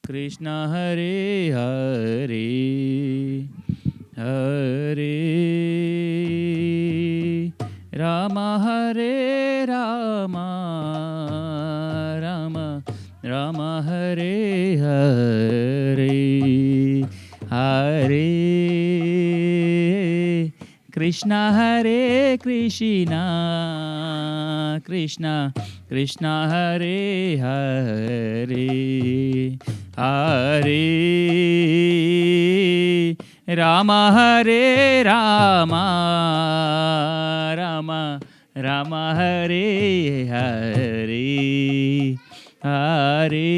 Krishna Hare Hare Hare Ram Hare Ram Ram Ram Hare Hare Hare Krishna Hare Krishna Krishna Krishna Hare Hare Hare Ram Hare Ram Ram Ram Hare Hare Hare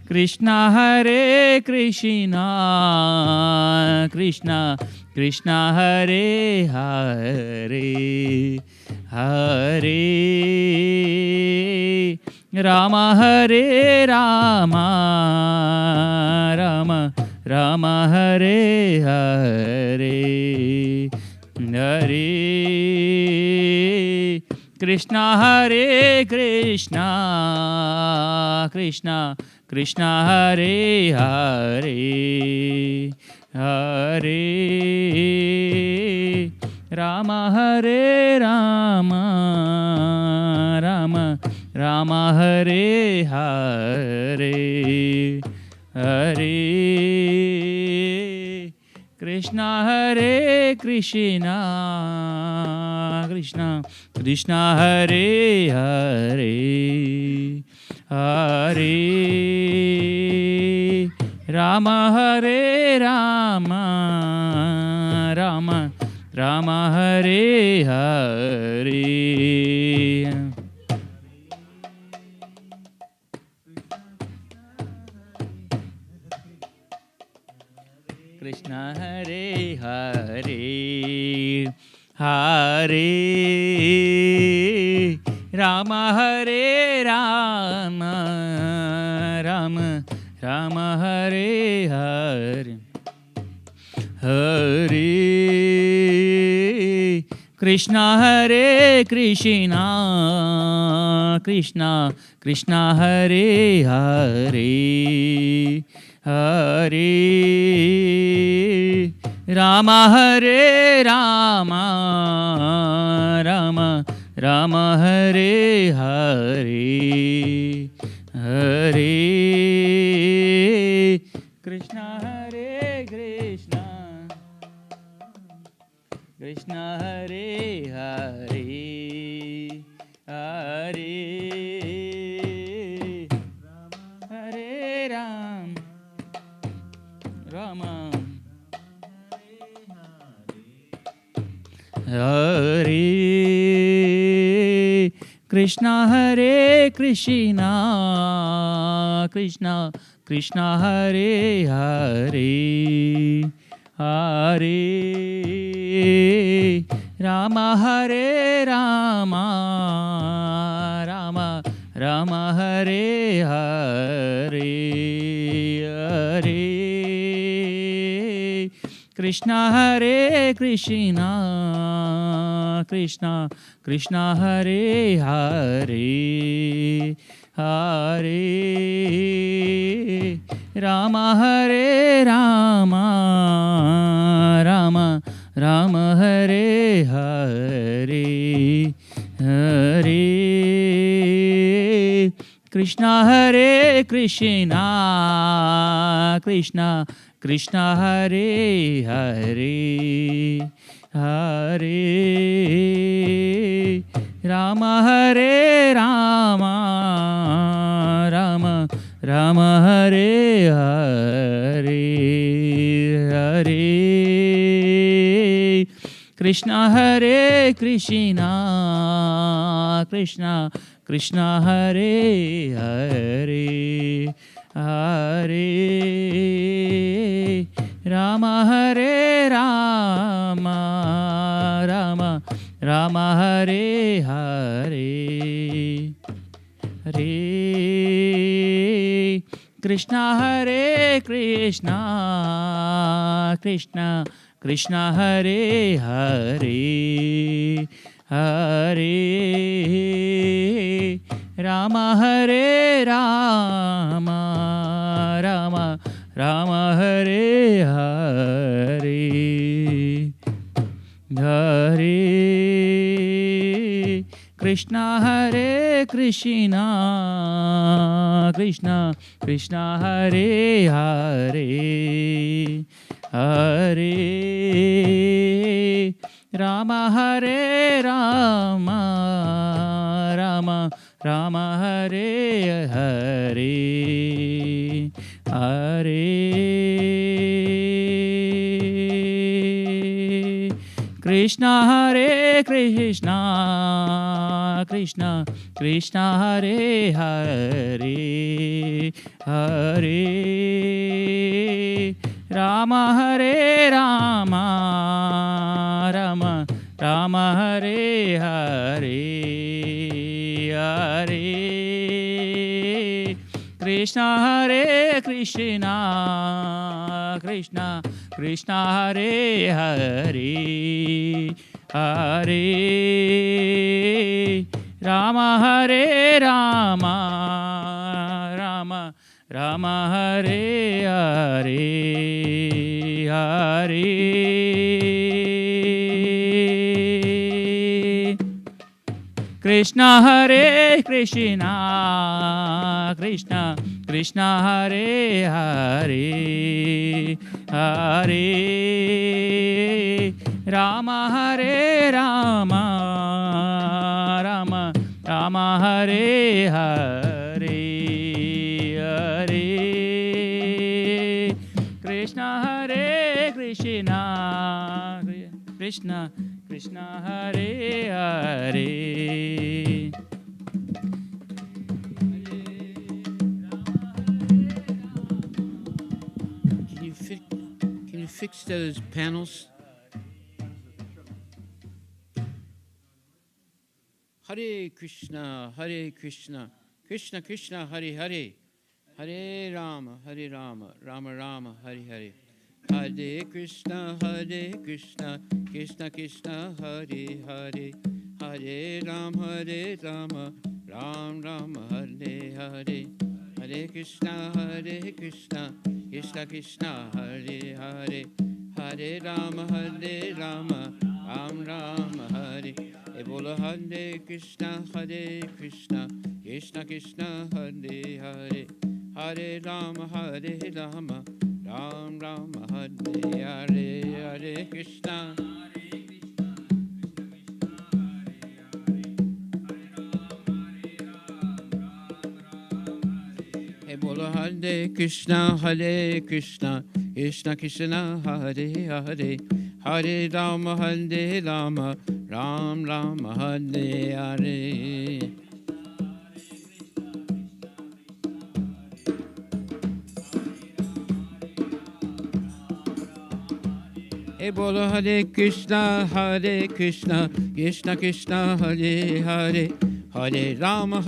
Krishna Hare Krishna Krishna Krishna Hare Hare Hare Ram Hare Ram Ram Ram Hare Hare Hare Krishna Hare Krishna Krishna Krishna Hare Hare Hare Ram Hare Ram Ram Ram Hare Hare Hare Krishna Hare Krishna Krishna Krishna Hare Hare Hare Ram Hare Ram Ram Ram Hare Hare Krishna Hare Hare Hare Ram Hare Ram Ram Ram Hare Hare Hare Krishna Hare Krishna Krishna Krishna Hare Hare Hare Ram Hare Ram Ram Ram Hare Hare Hare Krishna Hare Krishna Krishna Hare Hare Hare Hare Ram Ram Hare Krishna Hare Krishna Krishna Krishna Hare Hare Hare Ram Hare Ram Ram Ram Hare Hare Hare Krishna Hare Krishna Krishna Krishna Hare Hare Hare Ram Hare Ram Ram Ram Hare Hare Hare Krishna Hare Krishna Krishna Krishna Hare Hare Hare Ram Hare Ram Ram Ram Hare Hare Hare Krishna Hare Krishna Krishna Krishna Hare Hare Hare Ram Hare Ram Ram Ram Hare Hare Hare Krishna Hare Krishna Krishna Krishna Hare Hare Hare Ram Hare Ram Krishna Hare Krishna, Krishna Krishna Hare Hare, Hare Rama Hare Rama, Rama Rama Hare Hare, Hare Krishna Hare Krishna, Krishna Krishna Hare Hare, Hare Rama Hare Rama, Rama Rama Hare Hare, Hare Krishna Hare Krishna, Krishna Krishna Hare Hare, Hare Rama Hare Rama, Rama Rama Hare Hare, Hare Krishna Hare Krishna, Krishna Krishna Hare Hare, Hare Rama Hare Rama, Rama Rama Hare Hare, Hare Krishna Hare Krishna, Krishna Krishna Hare Hare. Can you fix those panels? Hare Krishna, Krishna Krishna, Hare Hare, Hare Rama, Rama Rama, Hare Hare. Hare Krishna, Krishna Krishna, Hare Hare, Hare Rama, Ram Ram, Hare Hare. Hare Krishna, Krishna Krishna, Hare Hare, Hare Rama, Ram Ram, Hare. Bola Hare Krishna, Krishna Krishna, Hare Hare, Hare Rama, Ram Ram, Hare Hare. Hare Krishna, Bola Hare Krishna, Krishna Krishna, Hare Hare, Hare Rama, Ram Ram, Hare Hare. Bola Hare Krishna, Krishna Krishna, Hare Hare, Hare Rama,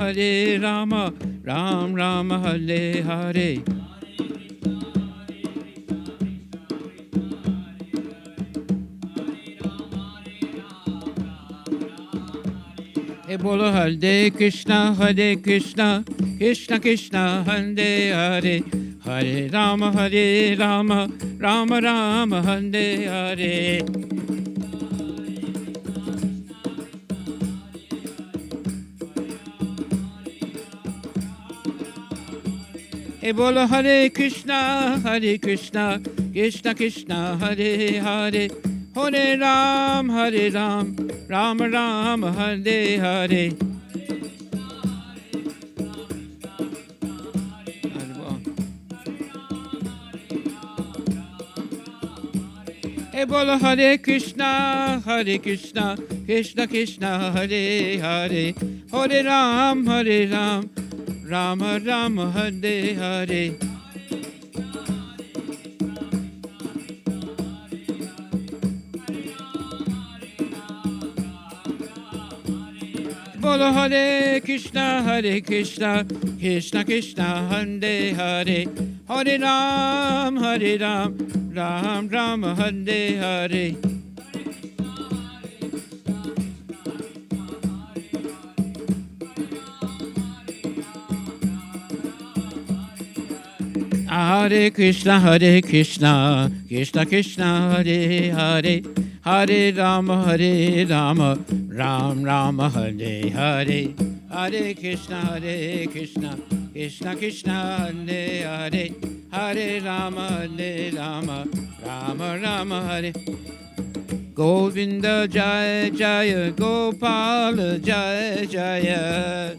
Ram Ram, Hare Hare. Bola Hare Krishna, Krishna Krishna, Hare Hare, Hare Rama, Rama Rama, Hare Hare. Bola Hare Krishna, Krishna Krishna, Hare Hare, Hare Ram, Rama Rama, Hare Hare. Bola Hare Krishna, Krishna Krishna, Hare Hare, Hare Ram, Rama Rama, Hare Hare. Bola Hare Krishna, Krishna Krishna, Hare Hare, Hare Ram, Ram Ram, Hare Hare. Hare Krishna, Krishna Krishna, Hare Hare, Hare Rama, Ram Rama Hare Hare, Hare Krishna, Krishna Krishna, Hare Hare, Hare Rama, Rama Rama Hare. Govinda Jaya Jaya, Gopala Jaya Jaya.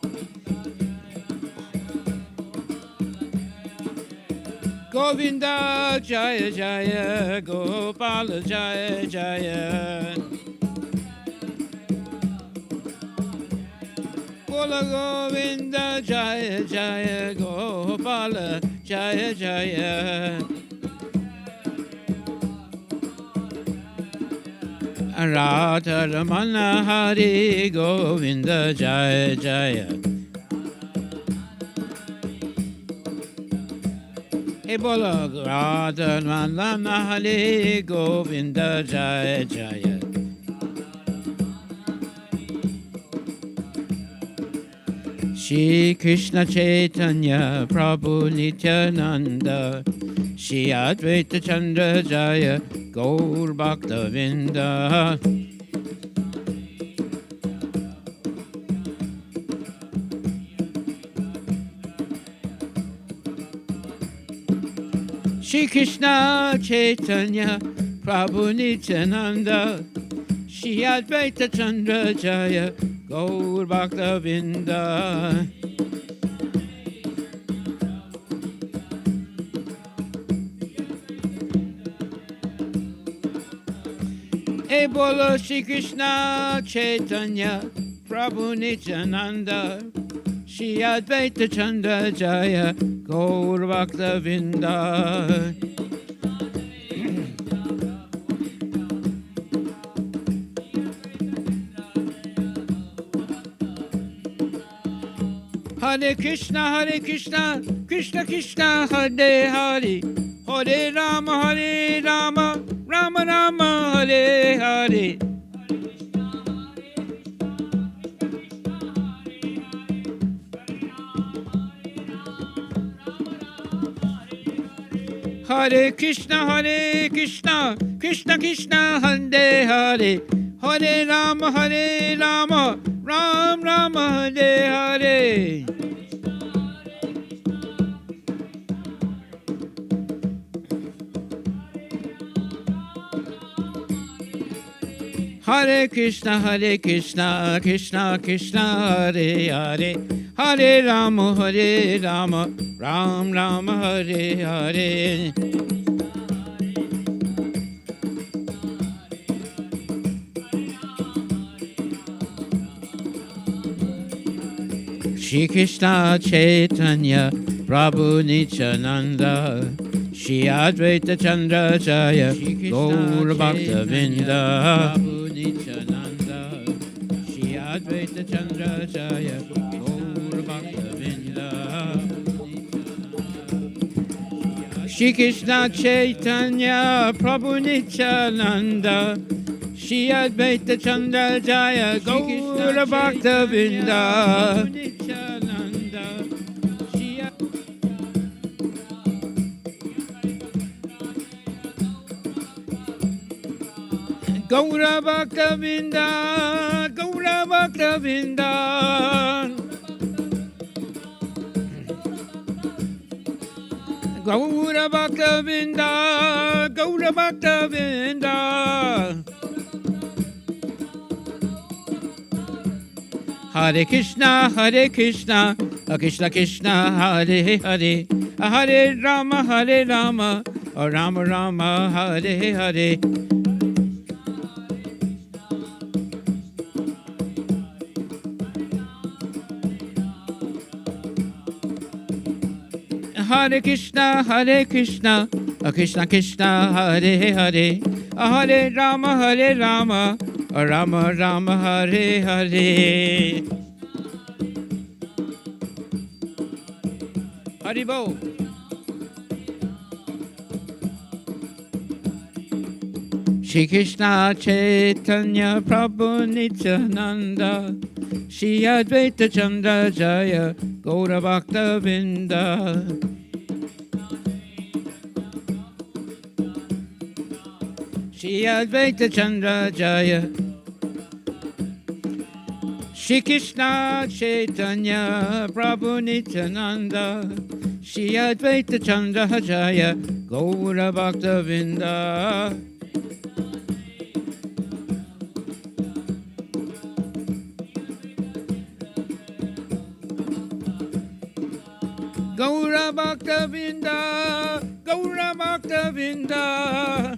Govinda Jaya Jaya, Gopala Jaya Jaya. Bola Govinda Jaya Jaya, Gopala Jaya Jaya. Radha Ramana Hare Govinda Jaya Jaya. Hey Bola Radha Ramana Hare Govinda Jaya Jaya. Shri Krishna Chaitanya Prabhu Nityananda, Shri Advaita Chandra Jaya Gaur Bhakta Vinda. Shri Krishna Chaitanya Prabhu Nityananda, Shri Advaita Chandra Jaya Gaur Bhakta Vinda. Hey Bolo Shri Krishna Chaitanya Prabhu Nityananda, Shri Advaita Chandra Jaya Gaur Bhakta Vinda. Hare Krishna, Krishna Krishna, Hare Hare, Hare Rama, Rama Rama, Hare Hare. Hare Krishna, Krishna Krishna, Hare Hare, Hare Rama, Ram Rama, Hare Hare. Hare Krishna, Krishna Krishna, Hare Hare, Hare Rama, Ram Rama, Hare Hare. Shri Krishna Chaitanya Prabhu Nityananda, Shri Advaita Chandra Jaya Gaur Bhakta Vinda. Prabhu Nityananda, Shri Advaita Chandra Jaya Gaur Bhakta Vinda. Shri Krishna Chaitanya Prabhu Nityananda, Shri Advaita Chandra Jaya Gaur Bhakta Vinda. Gaura Bhakta Vinda, Gaura Bhakta Vinda. Gaura Bhakta Vinda, Gaura Bhakta Vinda. Hare Krishna, Krishna Krishna, Hare Hare, Hare Rama, Rama Rama, Hare Hare. Hare Krishna, Krishna Krishna, Hare Hare, Hare Rama, Rama Rama, Hare Hare. Haribol. Shri Krishna Chaitanya Prabhu Nityananda, Shri Advaita Chandra Jaya Gaura Bhakta Vinda. Shri Advaita Chandra Jaya Shri Krishna Chaitanya Prabhu Nityananda Shri Advaita Chandrajaya Gaura Bhakta Vinda Gaura Bhakta Vinda Gaura Bhakta Vinda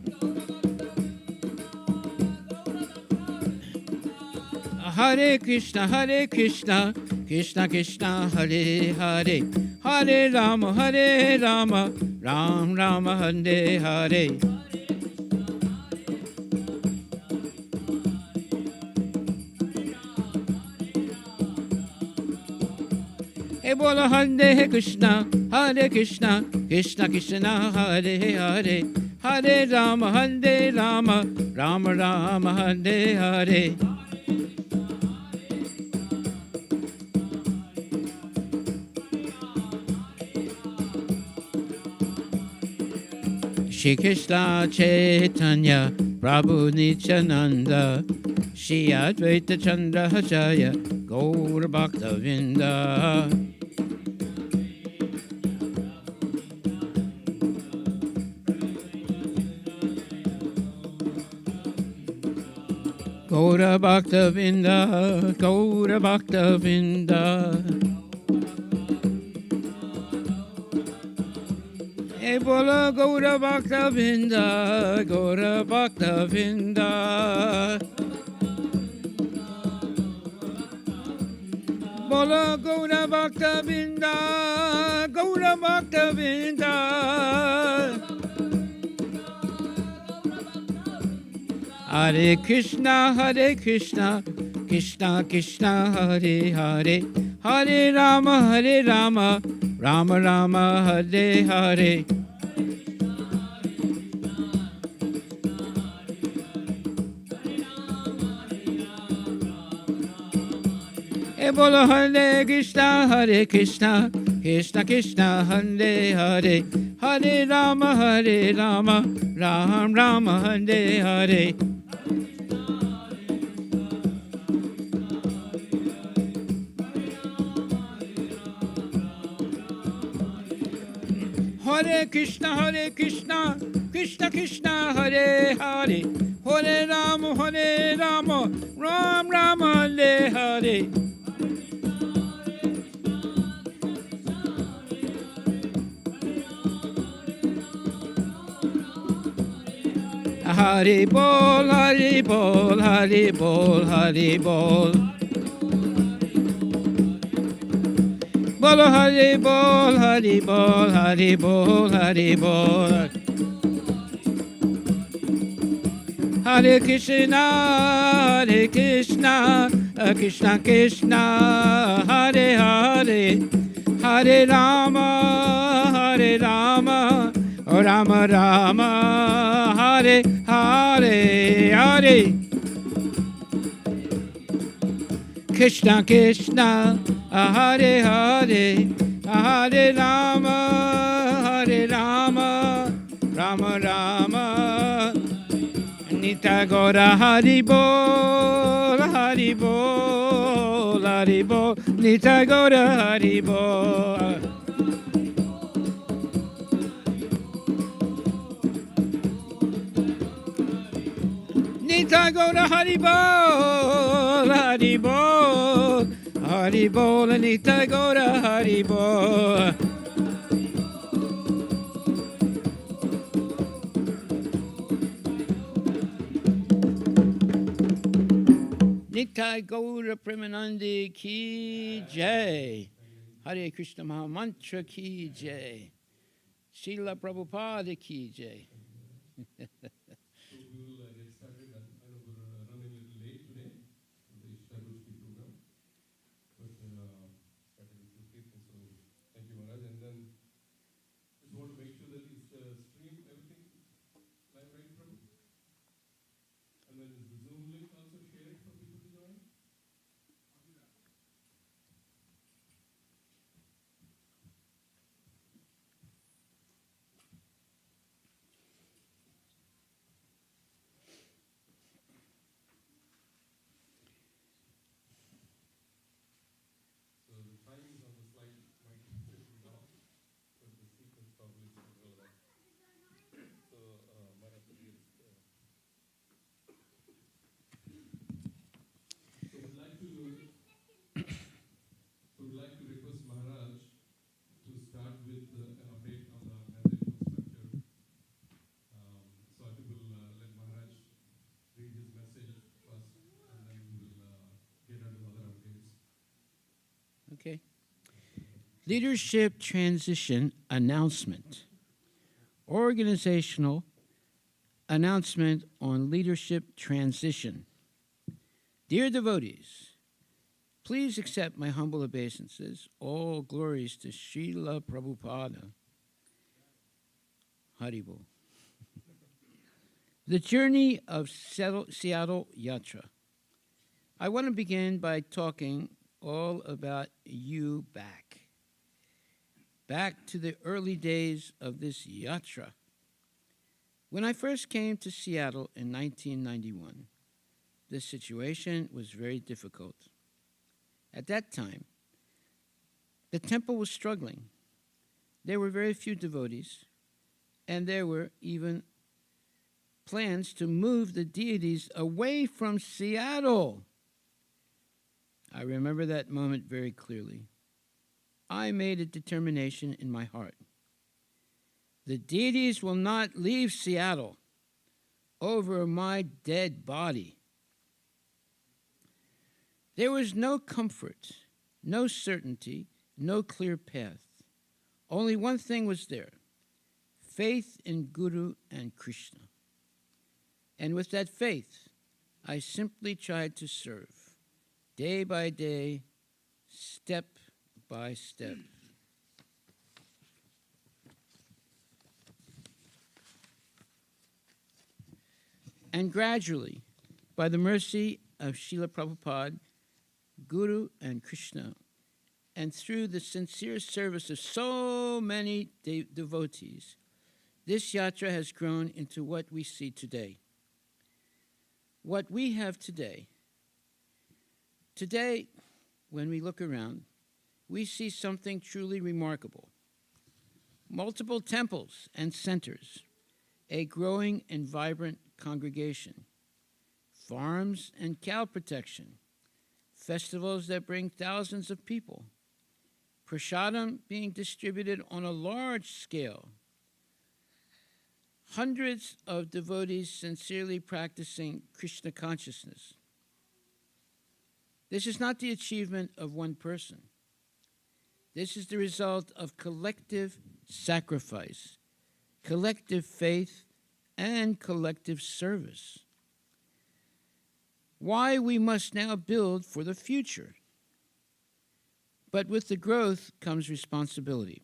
Hare Krishna, Krishna Krishna, Hare Hare, Hare Rama, Ram Rama, Hare Hare. Hey, bola Hare Krishna, Krishna Krishna, Hare Hare, Hare Rama, Rama Rama, Hare Hare. Shri Krishna Chaitanya Prabhu Nityananda Shri Advaita Chandrajaya Gaura Bhakta Vinda Gaura Bhakta Vinda Gaura Bhakta Vinda Bola Gaura Bhakta Vinda, Gaura Bhakta Vinda. Bola Gaura Bhakta Vinda, Gaura Bhakta Vinda. Hare Krishna, Krishna Krishna, Hare Hare, Hare Rama, Rama Rama, Hare Hare. Bolo Hare Krishna, Krishna Krishna, Hare Hare, Hare Rama, Ram Rama, Hare Hare. Hare Krishna, Krishna Krishna, Hare Hare, Hare Rama, Ram Rama, Hare Hare. Hari Bol, Hari Bol, Hari Bol, Hari Bol. Bolo Hari Bol, Hari Bol, Hari Bol, Hari Bol. Hare Krishna, Krishna Krishna, Hare Hare, Hare Rama, Rama Rama, Hare Hare, Hare Krishna Krishna, Hare Hare, Hare Rama, Rama Rama, Nita Gora Hari Bol, Hari Bol, Hari Bol, Nita Gora Hari Bol. Nita Gora Hari Bol, Hari Bol, Hari Bol, Nita Gora Hari Bol. Nitai Gaura Premanandi Ki Jai. Hare Krishna Maha Mantra Ki Jai. Srila Prabhupada Ki Jai. So we will get started. I know we're running a little late today for the Ishta Goshti program, but started with Kirtan, so thank you, Maharaj. And then just want to make sure that it's stream everything live right, Prabhu. And then is the Zoom link also shared for people to join? Okay. Leadership transition announcement. Organizational announcement on leadership transition. Dear devotees, please accept my humble obeisances. All glories to Srila Prabhupada. Haribo. The journey of Seattle Yatra. I want to begin by talking all about you back to the early days of this yatra. When I first came to Seattle in 1991, the situation was very difficult. At that time, the temple was struggling. There were very few devotees, and there were even plans to move the deities away from Seattle. I remember that moment very clearly. I made a determination in my heart. The deities will not leave Seattle over my dead body. There was no comfort, no certainty, no clear path. Only one thing was there: faith in Guru and Krishna. And with that faith, I simply tried to serve, day by day, step by step. And gradually, by the mercy of Srila Prabhupada, Guru and Krishna, and through the sincere service of so many devotees, this yatra has grown into what we see today. What we have today. Today, when we look around, we see something truly remarkable. Multiple temples and centers, a growing and vibrant congregation, farms and cow protection, festivals that bring thousands of people, prasadam being distributed on a large scale, hundreds of devotees sincerely practicing Krishna consciousness. This is not the achievement of one person. This is the result of collective sacrifice, collective faith, and collective service. Why we must now build for the future. But with the growth comes responsibility.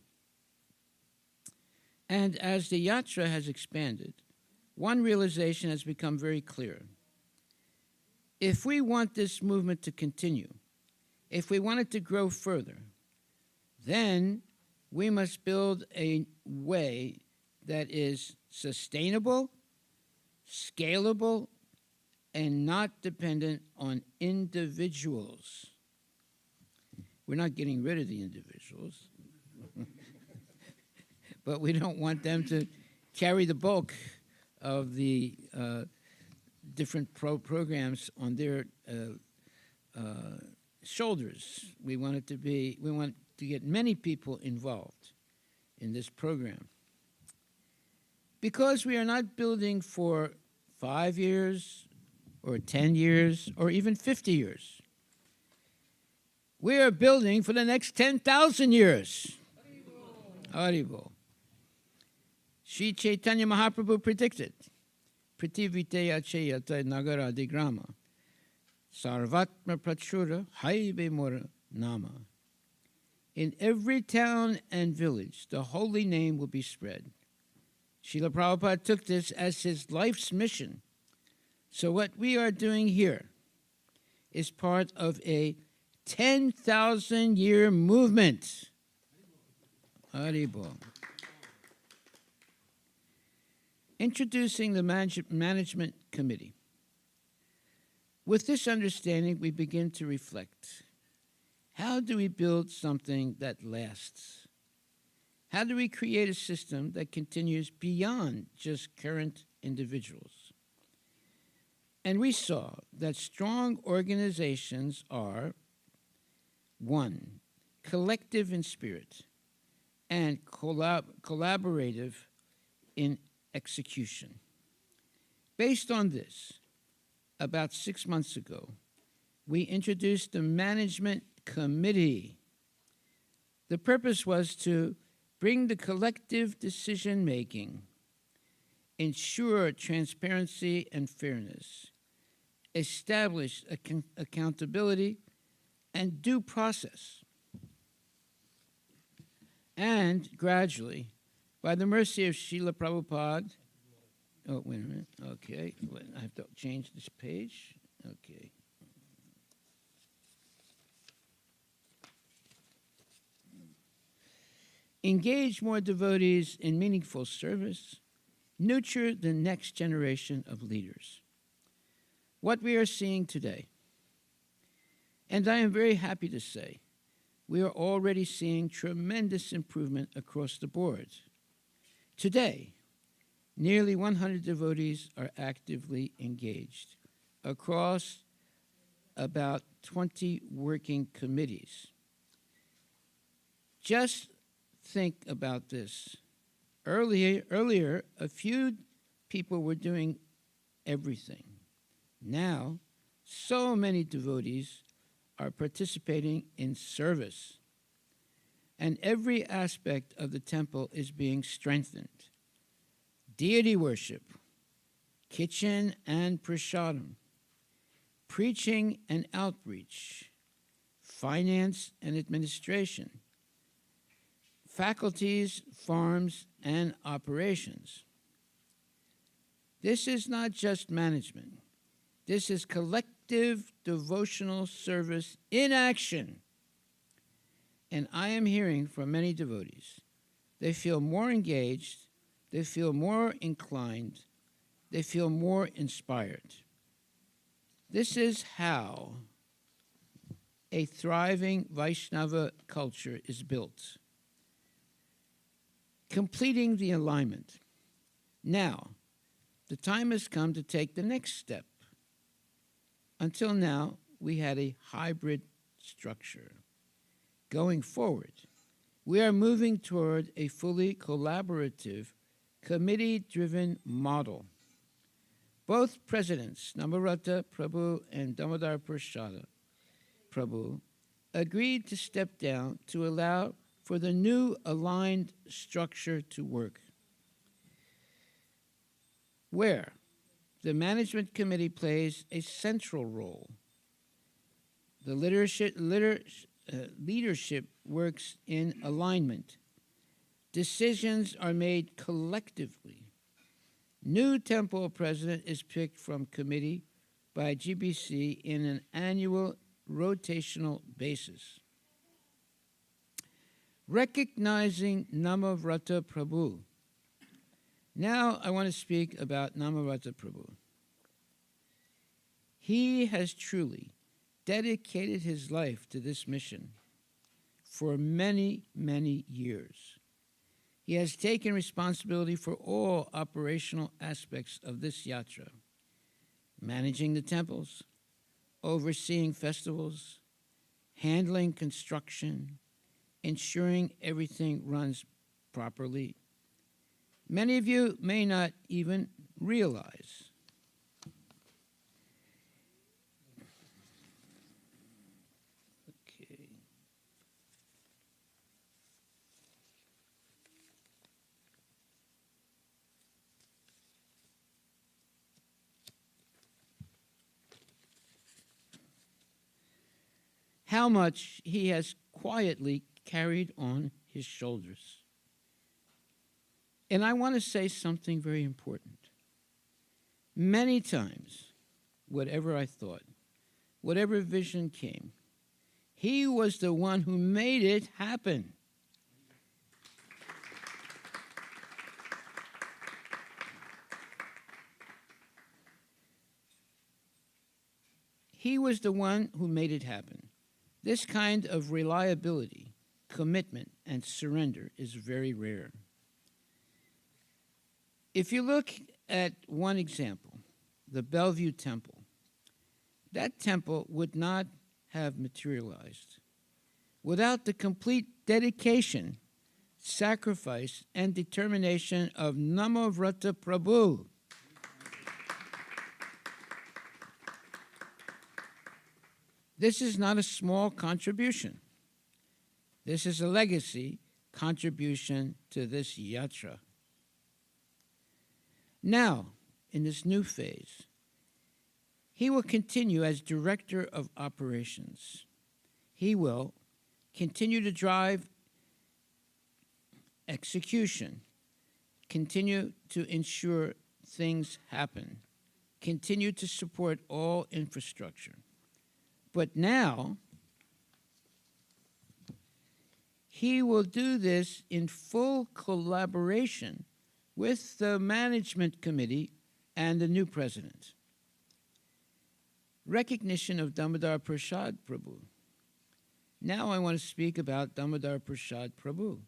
And as the yatra has expanded, one realization has become very clear. If we want this movement to continue, if we want it to grow further, then we must build a way that is sustainable, scalable, and not dependent on individuals. We're not getting rid of the individuals, but we don't want them to carry the bulk of the different programs on their shoulders. We want to get many people involved in this program. Because we are not building for 5 years or 10 years or even 50 years. We are building for the next 10,000 years. Haribol. Sri Chaitanya Mahaprabhu predicted, Prativiteya Cheyata Nagara Digrama, Sarvatma Prachura Haibe Mora Nama. In every town and village, the holy name will be spread. Srila Prabhupada took this as his life's mission. So what we are doing here is part of a 10,000-year movement. Haribol. Introducing the management committee. With this understanding, we begin to reflect. How do we build something that lasts? How do we create a system that continues beyond just current individuals? And we saw that strong organizations are, 1, collective in spirit and collaborative in execution. Based on this, about 6 months ago, we introduced the management committee. The purpose was to bring the collective decision making, ensure transparency and fairness, establish accountability and due process, and gradually, by the mercy of Srila Prabhupada, oh, wait a minute, okay, I have to change this page, okay. Engage more devotees in meaningful service, nurture the next generation of leaders. What we are seeing today, and I am very happy to say, we are already seeing tremendous improvement across the board. Today, nearly 100 devotees are actively engaged across about 20 working committees. Just think about this. Earlier, a few people were doing everything. Now, so many devotees are participating in service, and every aspect of the temple is being strengthened. Deity worship, kitchen and prasadam, preaching and outreach, finance and administration, faculties, farms, and operations. This is not just management. This is collective devotional service in action. And I am hearing from many devotees. They feel more engaged, they feel more inclined, they feel more inspired. This is how a thriving Vaishnava culture is built. Completing the alignment. Now, the time has come to take the next step. Until now, we had a hybrid structure. Going forward, we are moving toward a fully collaborative, committee-driven model. Both presidents, Namarata Prabhu and Damodar Prasada Prabhu, agreed to step down to allow for the new aligned structure to work, where the management committee plays a central role. The leadership works in alignment. Decisions are made collectively. New temple president is picked from committee by GBC in an annual rotational basis. Recognizing Namavrata Prabhu. Now I want to speak about Namavrata Prabhu. He has truly dedicated his life to this mission for many, many years. He has taken responsibility for all operational aspects of this yatra, managing the temples, overseeing festivals, handling construction, ensuring everything runs properly. Many of you may not even realize how much he has quietly carried on his shoulders. And I want to say something very important. Many times, whatever I thought, whatever vision came, he was the one who made it happen. He was the one who made it happen. This kind of reliability, commitment, and surrender is very rare. If you look at one example, the Bellevue Temple, that temple would not have materialized without the complete dedication, sacrifice, and determination of Namavrata Prabhu. This is not a small contribution. This is a legacy contribution to this yatra. Now, in this new phase, he will continue as Director of Operations. He will continue to drive execution, continue to ensure things happen, continue to support all infrastructure. But now, he will do this in full collaboration with the management committee and the new president. Recognition of Damodar Prasad Prabhu. Now I want to speak about Damodar Prasad Prabhu.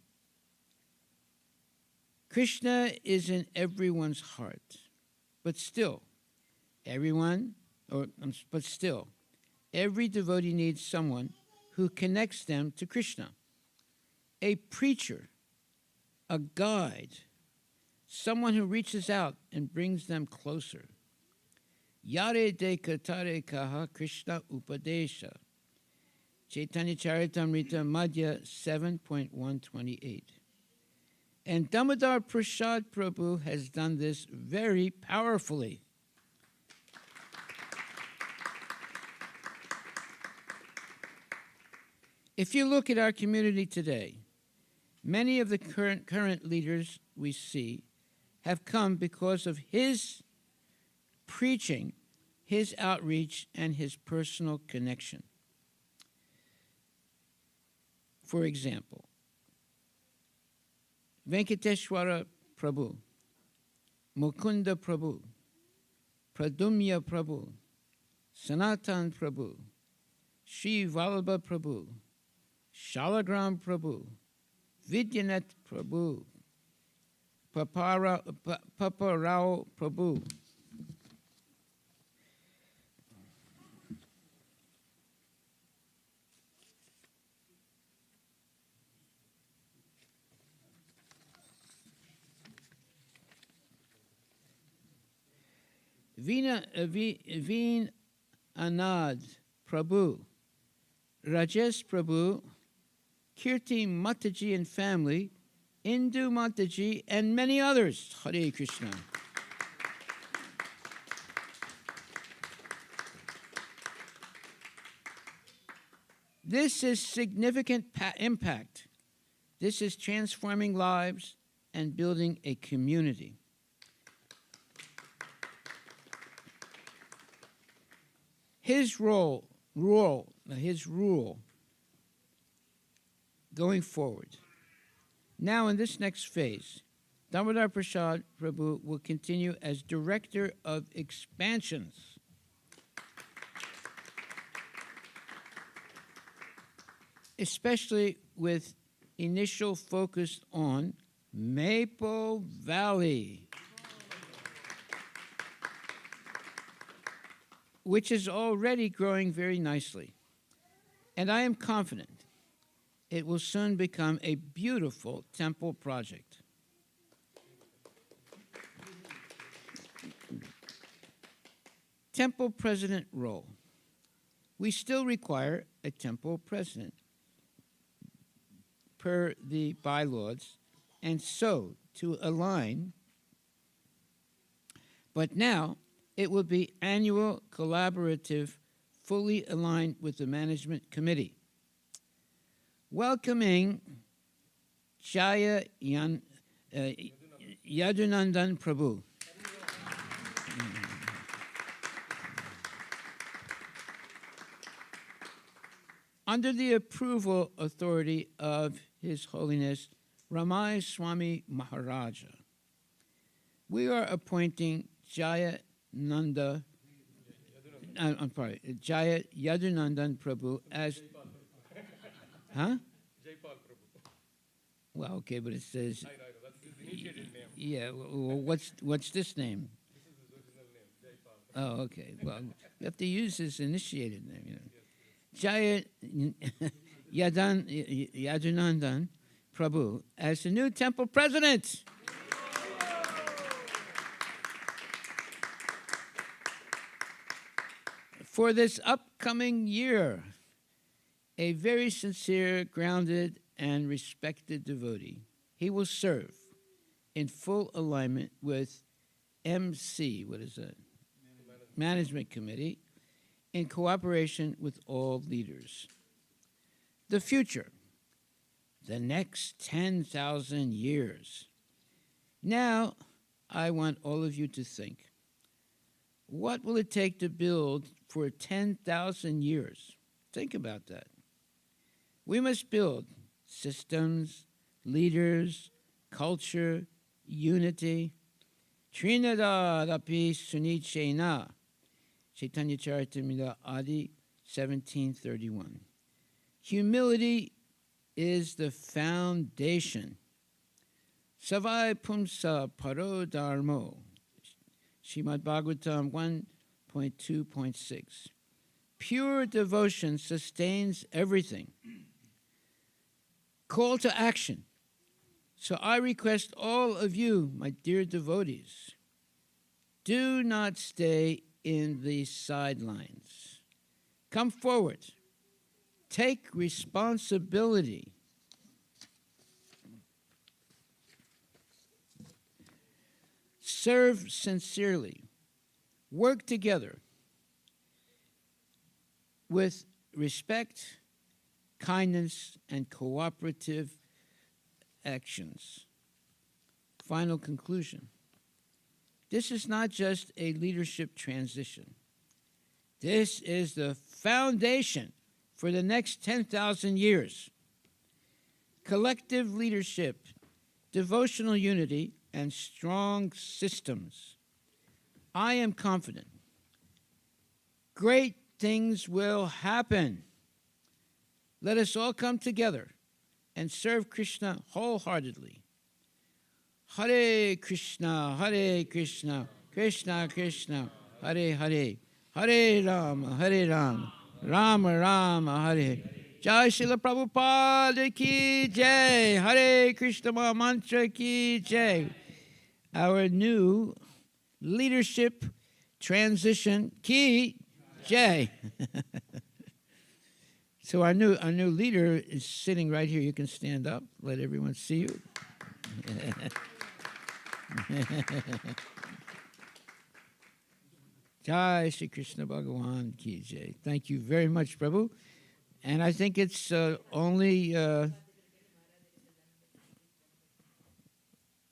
Krishna is in everyone's heart, but still, every devotee needs someone who connects them to Krishna. A preacher, a guide, someone who reaches out and brings them closer. Yare de katare kaha Krishna upadesha. Chaitanya Charitamrita Madhya 7.128. And Damodar Prasad Prabhu has done this very powerfully. If you look at our community today, many of the current leaders we see have come because of his preaching, his outreach, and his personal connection. For example, Venkateshwara Prabhu, Mukunda Prabhu, Pradumya Prabhu, Sanatan Prabhu, Sri Vallabha Prabhu, Shalagram Prabhu, Vidyanath Prabhu, Paparao Prabhu. Veen Anand Prabhu, Rajesh Prabhu, Kirti Mataji and family, Indu Mataji, and many others. Hare Krishna. This is significant impact. This is transforming lives and building a community. His rule going forward. Now in this next phase, Damodar Prasad Prabhu will continue as Director of Expansions. Especially with initial focus on Maple Valley, which is already growing very nicely. And I am confident it will soon become a beautiful temple project. Temple president role. We still require a temple president per the bylaws, and so to align. But now it will be annual, collaborative, fully aligned with the management committee. Welcoming Jaya Yadunandan Prabhu. Under the approval authority of His Holiness Ramai Swami Maharaja, we are appointing Jaya Yadunandan Prabhu as... Huh? Well, okay, but it says... I know, that's his initiated name. Yeah, well, what's this name? This is his original name, Jaipal. Oh, okay. Well, you have to use his initiated name, you know. Jaya Yadunandan Prabhu as the new temple president. For this upcoming year, a very sincere, grounded, and respected devotee. He will serve in full alignment with MC, what is that? Management Committee, in cooperation with all leaders. The future, the next 10,000 years. Now, I want all of you to think, what will it take to build for 10,000 years? Think about that. We must build systems, leaders, culture, unity. Trinidad api sunichena. Chaitanya Charitamrita Adi 1731. Humility is the foundation. Savai pumsa paro dharmo. Srimad Bhagavatam 1.2.6. Pure devotion sustains everything. Call to action. So I request all of you, my dear devotees, do not stay in the sidelines. Come forward. Take responsibility. Serve sincerely. Work together with respect, kindness, and cooperative actions. Final conclusion. This is not just a leadership transition. This is the foundation for the next 10,000 years. Collective leadership, devotional unity, and strong systems. I am confident great things will happen. Let us all come together and serve Krishna wholeheartedly. Hare Krishna, Krishna Krishna, Hare Hare, Hare Rama, Rama Rama, Hare. Jai Srila Prabhupada ki jai, Hare Krishna Maha Mantra ki jai. Our new leadership transition ki jai. So our new leader is sitting right here. You can stand up. Let everyone see you. Jai Shri Krishna Bhagavan ki jai. Thank you very much, Prabhu. And I think it's only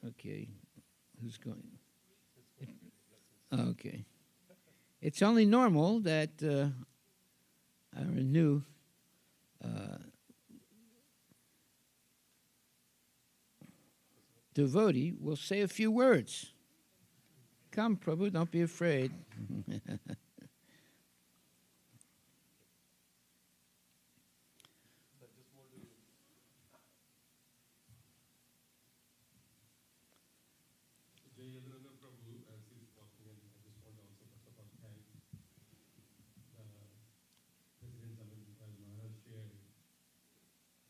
okay. Who's going? Okay. It's only normal that our new devotee will say a few words. Come, Prabhu, don't be afraid.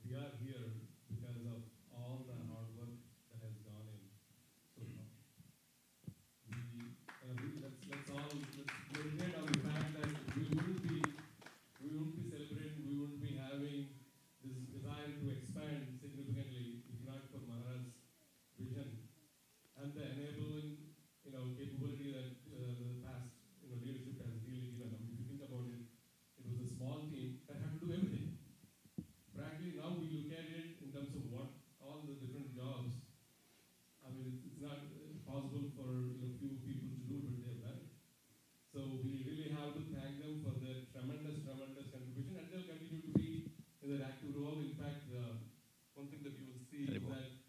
We are here because of all the hard work that has gone in so far. Let's meditate on the fact that we wouldn't be celebrating, we wouldn't be having this desire to expand significantly if not for Maharaj's vision and the enabling, capability that the past, leadership has really given. If you think about it, it was a small team that had to do everything. Frankly, now we look at it in terms of what all the different jobs. I mean, it's not possible for few people to do, but they have done it. So we really have to thank them for their tremendous contribution, and they'll continue to be in that active role. In fact, one thing that you will see is that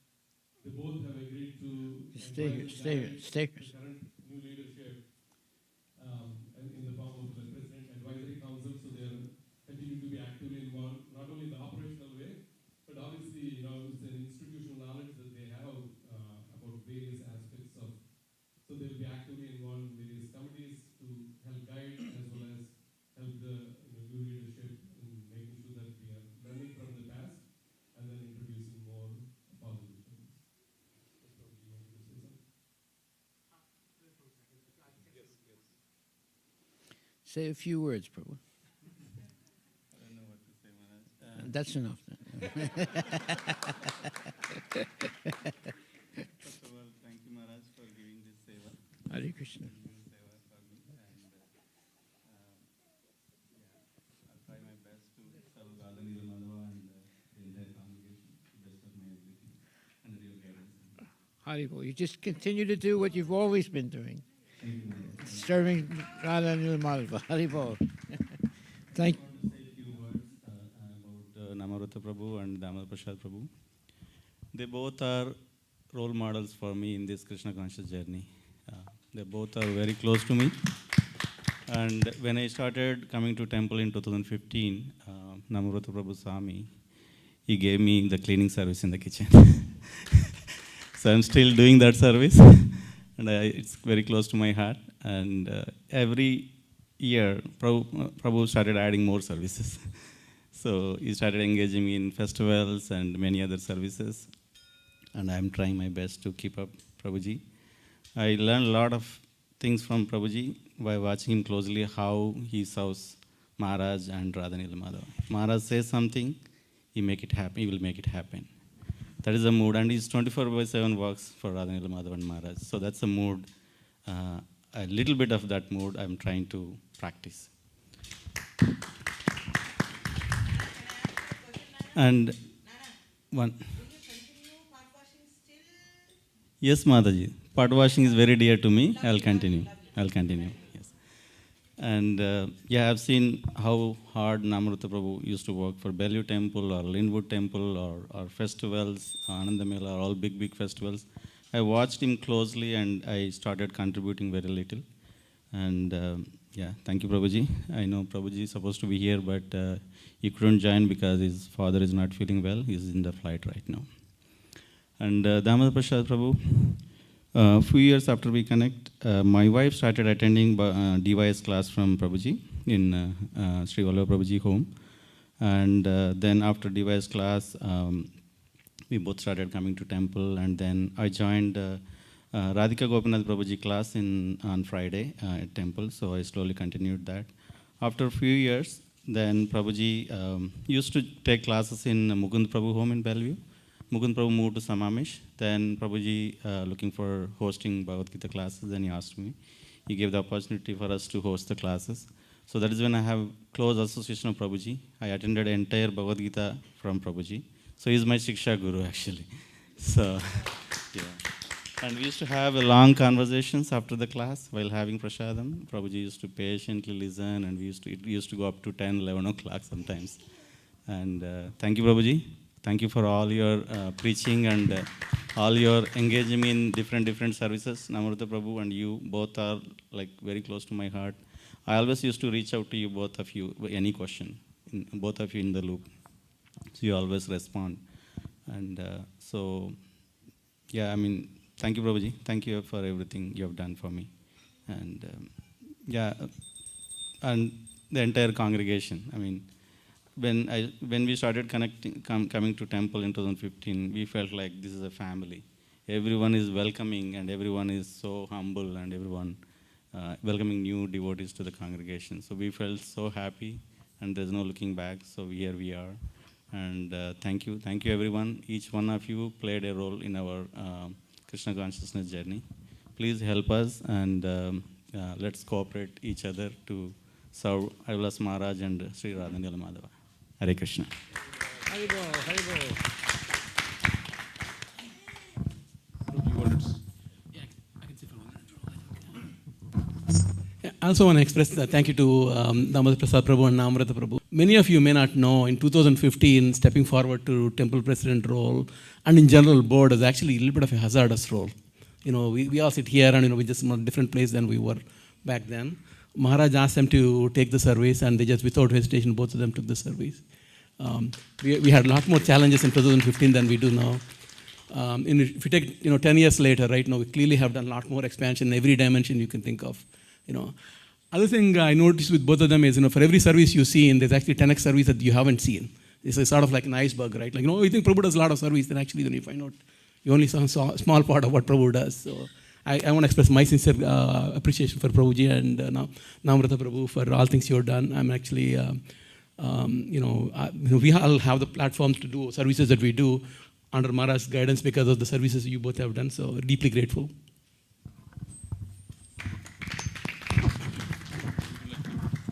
they both have agreed to Stay here. the current new leadership and in the form of the President Advisory Council, so they are continue to be actively involved, not only in the operational way, but obviously, it's an institutional knowledge that they have about various aspects of. So they'll be actively involved in various committees to help guide as well as help the new leadership in making sure that we are learning from the past and then introducing more positive things. That's probably you wanted to say something. Say a few words, Prabhu. I don't know what to say, Maharaj. That's enough then. First of all, thank you, Maharaj, for giving this seva. Hare Krishna. Seva for me, and I'll try my best to serve Radhanila Madhava and the entire congregation to the best of my ability and your guidance. Haribol. You just continue to do what you've always been doing. Thank you, Maharaj. Serving Radha and Madhava. Haribol. Thank I want to say a few words about Namarata Prabhu and Damodar Prasad Prabhu. They both are role models for me in this Krishna conscious journey. They both are very close to me. And when I started coming to temple in 2015, Namarata Prabhu saw me. He gave me the cleaning service in the kitchen. So I'm still doing that service. And it's very close to my heart. And every year, Prabhu started adding more services. So he started engaging me in festivals and many other services. And I'm trying my best to keep up Prabhuji. I learned a lot of things from Prabhuji by watching him closely, how he serves Maharaj and Radhanila Madhava. If Maharaj says something, he will make it happen. That is the mood, and he's 24/7 works for Radhanila Madhava and Maharaj. So that's the mood. A little bit of that mood I'm trying to practice. And one. Yes, Mataji. Pot washing is very dear to me. I'll continue. Yes. And I've seen how hard Namrata Prabhu used to work for Bellevue Temple or Linwood Temple or festivals, Anandamela, all big festivals. I watched him closely and I started contributing very little. And thank you, Prabhuji. I know Prabhuji is supposed to be here, but he couldn't join because his father is not feeling well. He's in the flight right now. And Damodar Prasad Prabhu, a few years after we connect, my wife started attending DYS class from Prabhuji in Sri Vallabha Prabhuji home. And then after DYS class, we both started coming to temple. And then I joined Radhika Gopinath Prabhuji class on Friday at temple. So I slowly continued that. After a few years, then Prabhuji used to take classes in Mukund Prabhu home in Bellevue. Mukund Prabhu moved to Samamish. Then Prabhuji looking for hosting Bhagavad Gita classes, then he asked me. He gave the opportunity for us to host the classes. So that is when I have close association of Prabhuji. I attended entire Bhagavad Gita from Prabhuji. So he's my Shiksha Guru actually. So, yeah. And we used to have long conversations after the class while having prasadam. Prabhuji used to patiently listen, and it used to go up to 10, 11 o'clock sometimes. And thank you, Prabhuji. Thank you for all your preaching and all your engaging in different services. Namrata Prabhu and you both are like very close to my heart. I always used to reach out to you, both of you, any question, both of you in the loop. So you always respond. And thank you, Prabhuji. Thank you for everything you have done for me. And and the entire congregation. When we started coming to temple in 2015, we felt like this is a family. Everyone is welcoming and everyone is so humble and everyone welcoming new devotees to the congregation. So we felt so happy and there's no looking back. So here we are. And thank you everyone. Each one of you played a role in our Krishna consciousness journey. Please help us and let's cooperate each other to serve Aivalas Maharaj and Sri Radhanila Madhava. Hare Krishna. Haribol, Haribol. I also want to express thank you to Damodar Prasad Prabhu and Namrata Prabhu. Many of you may not know, in 2015, stepping forward to temple president role and in general board is actually a little bit of a hazardous role. We all sit here and we're just in a different place than we were back then. Maharaj asked them to take the service and they just without hesitation, both of them took the service. We had a lot more challenges in 2015 than we do now. If you take 10 years later, right now we clearly have done a lot more expansion in every dimension you can think of. Other thing I noticed with both of them is, for every service you see, there's actually 10x service that you haven't seen. It's sort of like an iceberg, right? Like, you think Prabhu does a lot of service, then actually then you find out you only saw a small part of what Prabhu does. So I want to express my sincere appreciation for Prabhuji and Namrata Prabhu for all things you have done. I'm actually We all have the platforms to do services that we do under Maharaj's guidance because of the services you both have done. So deeply grateful.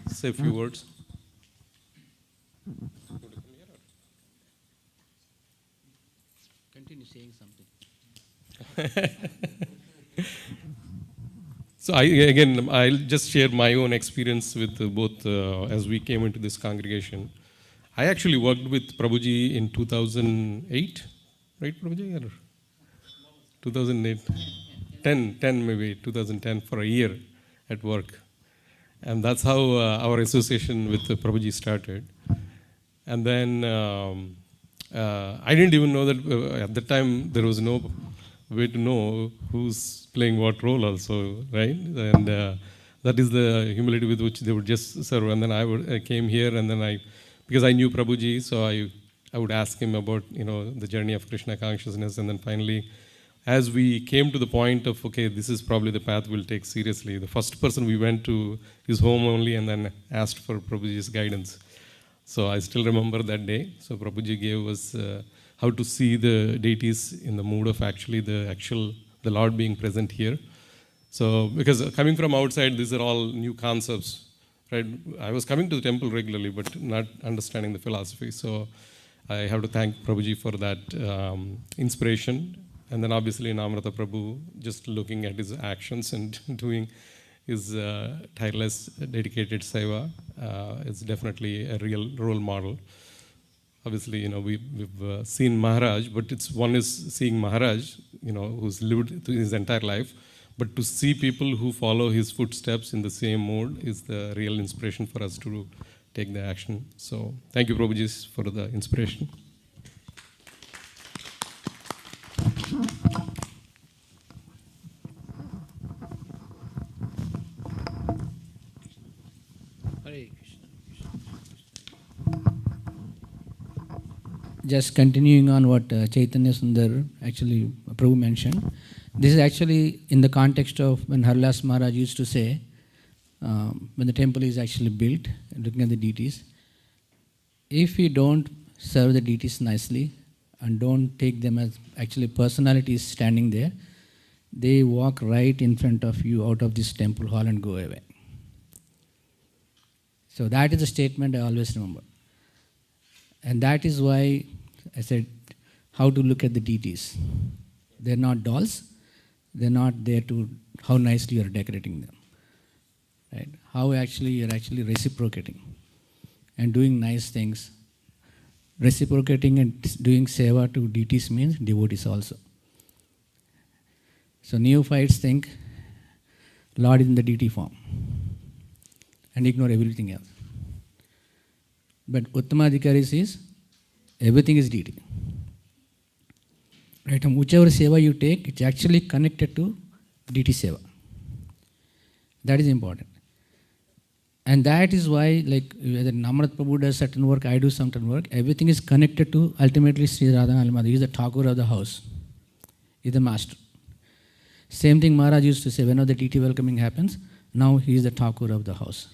Say a few words. Continue saying something. So I'll just share my own experience with both as we came into this congregation. I actually worked with Prabhuji in 2008, right, Prabhuji? Or 2008, 10 maybe, 2010 for a year at work. And that's how our association with Prabhuji started. And then I didn't even know that at the time there was no way to know who's playing what role also, right? And that is the humility with which they would just serve. And then I came here, and then because I knew Prabhuji, so I would ask him about the journey of Krishna consciousness. And then finally, as we came to the point of, okay, this is probably the path we'll take seriously, the first person we went to his home only and then asked for Prabhuji's guidance. So I still remember that day. So Prabhuji gave us how to see the deities in the mood of actually the Lord being present here. So because coming from outside, these are all new concepts, right? I was coming to the temple regularly, but not understanding the philosophy. So I have to thank Prabhuji for that inspiration. And then obviously Namrata Prabhu, just looking at his actions and doing his tireless, dedicated seva is definitely a real role model. Obviously, we've seen Maharaj, but one is seeing Maharaj, who's lived his entire life. But to see people who follow his footsteps in the same mode is the real inspiration for us to take the action. So thank you, Prabhuji, for the inspiration. Hare Krishna. Just continuing on what Chaitanya Sundar actually Prabhu mentioned. This is actually in the context of when Harlas Maharaj used to say, when the temple is actually built, looking at the deities, if you don't serve the deities nicely and don't take them as actually personalities standing there, they walk right in front of you out of this temple hall and go away. So that is a statement I always remember. And that is why I said how to look at the deities. They're not dolls. They're not there to how nicely you're decorating them. Right? How actually you're actually reciprocating and doing nice things. Reciprocating and doing seva to deities means devotees also. So neophytes think Lord is in the deity form and ignore everything else. But Uttamadhikaris is everything is deity. Right? And whichever seva you take, it's actually connected to deity seva. That is important. And that is why, like, whether Namrat Prabhu does certain work, I do certain work, everything is connected to ultimately Sri Radha Almada. He is the Thakur of the house. He is the master. Same thing Maharaj used to say, whenever the deity welcoming happens, now he is the Thakur of the house.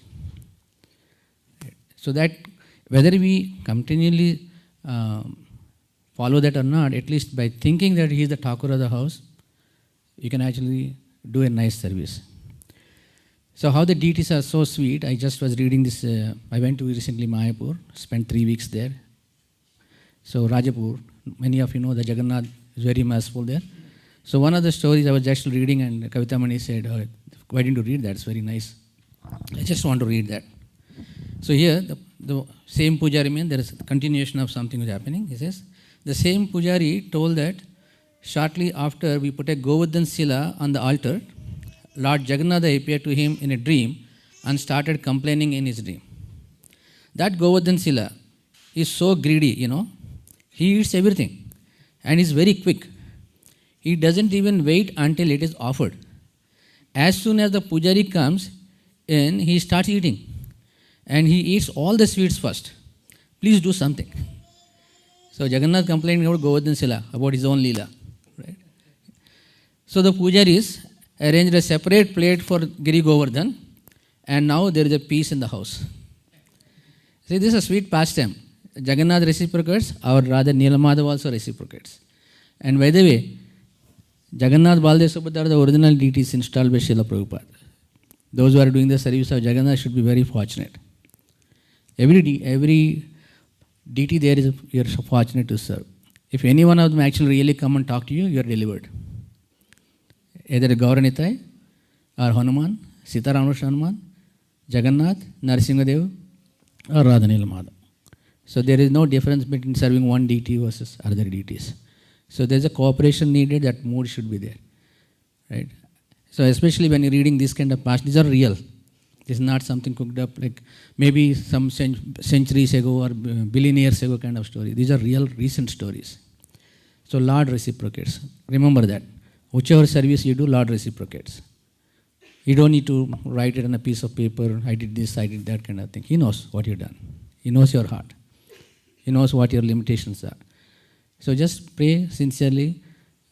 So that whether we continually follow that or not, at least by thinking that he is the Thakur of the house, you can actually do a nice service. So how the deities are so sweet, I just was reading this, I went to recently Mayapur, spent 3 weeks there. So Rajapur, many of you know that Jagannath is very merciful there. So one of the stories I was just reading and Kavita Mani said, oh, why didn't you read that? It's very nice. I just want to read that. So here, the same Pujari means there is a continuation of something is happening. He says, the same Pujari told that shortly after we put a Govardhan Sila on the altar, Lord Jagannatha appeared to him in a dream and started complaining in his dream. That Govardhan Sila is so greedy, he eats everything and is very quick. He doesn't even wait until it is offered. As soon as the Pujari comes in, he starts eating. And he eats all the sweets first. Please do something. So Jagannath complaining about Govardhan Sila, about his own Leela. Right? So the Pujaris arranged a separate plate for Giri Govardhan, and now there is a peace in the house. See, this is a sweet pastime. Jagannath reciprocates, or rather Nilamada also reciprocates. And by the way, Jagannath, Baldev, Subhadra are the original deities installed by Srila Prabhupada. Those who are doing the service of Jagannath should be very fortunate. Every deity there is you are so fortunate to serve. If any one of them actually really come and talk to you, you are delivered. Either Gauranitai or Hanuman, Sita Ramanuja Hanuman, Jagannath, Narasimhadev, or Radha Nilamada. So there is no difference between serving one deity versus other deities. So there is a cooperation needed, that mood should be there. Right? So especially when you're reading this kind of past, these are real. This is not something cooked up like maybe some centuries ago or billion years ago kind of story. These are real, recent stories. So Lord reciprocates. Remember that. Whichever service you do, Lord reciprocates. You don't need to write it on a piece of paper, I did this, I did that kind of thing. He knows what you've done. He knows your heart. He knows what your limitations are. So just pray sincerely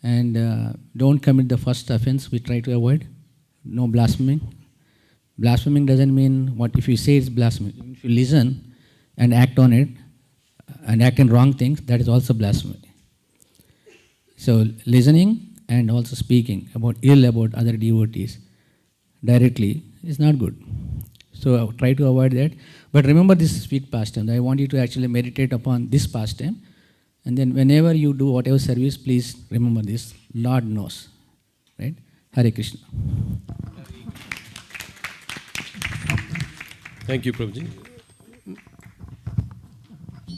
and don't commit the first offense we try to avoid. No blaspheming. Blaspheming doesn't mean what if you say it's blasphemy. If you listen and act on it and act in wrong things, that is also blasphemy. So listening and also speaking about ill about other devotees directly is not good. So try to avoid that. But remember this sweet pastime. I want you to actually meditate upon this pastime. And then whenever you do whatever service, please remember this. Lord knows. Right? Hare Krishna. Thank you, Prabhuji.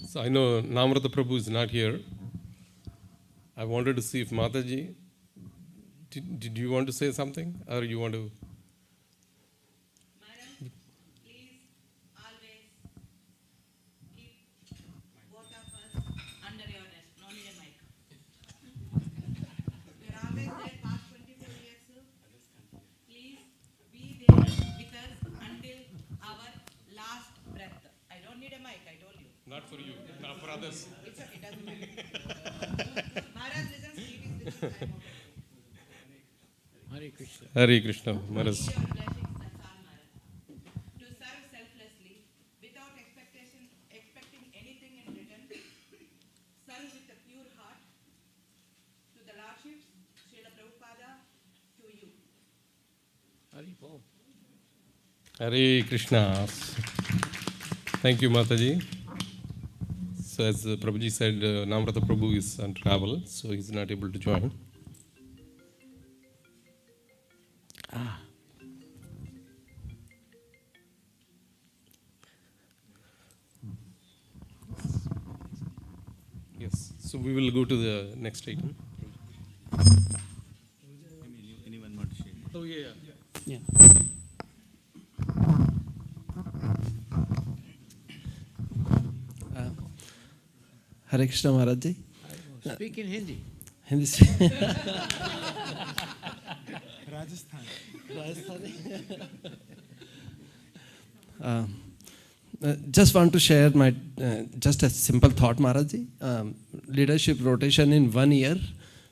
So I know Namrata Prabhu is not here. I wanted to see if Mataji, did you want to say something or you want to? Madam, please always keep both of us under your desk. No need a mic. You're always there past 24 years. Please be there with us until our last breath. I don't need a mic, I told you. Not for you, not for others. It's okay, doesn't matter. Maharaj listens, he listens, I'm okay. Hare Krishna. Hare Krishna, Maharaj. Your blessings, that's all, Maharaj. To serve selflessly, without expecting anything in return, serve with a pure heart, to the Lordships, Srila Prabhupada, to you. Hare Bol. Hare Krishna. Thank you, Mataji. So as Prabhuji said, Namrata Prabhu is on travel, so he's not able to join. Yes, so we will go to the next item. Anyone want to share? Oh, yeah. Yeah. Hare Krishna Maharaj Ji. Speak in Hindi. Hindi se- just want to share my just a simple thought, Maharaj Ji. Leadership rotation in 1 year.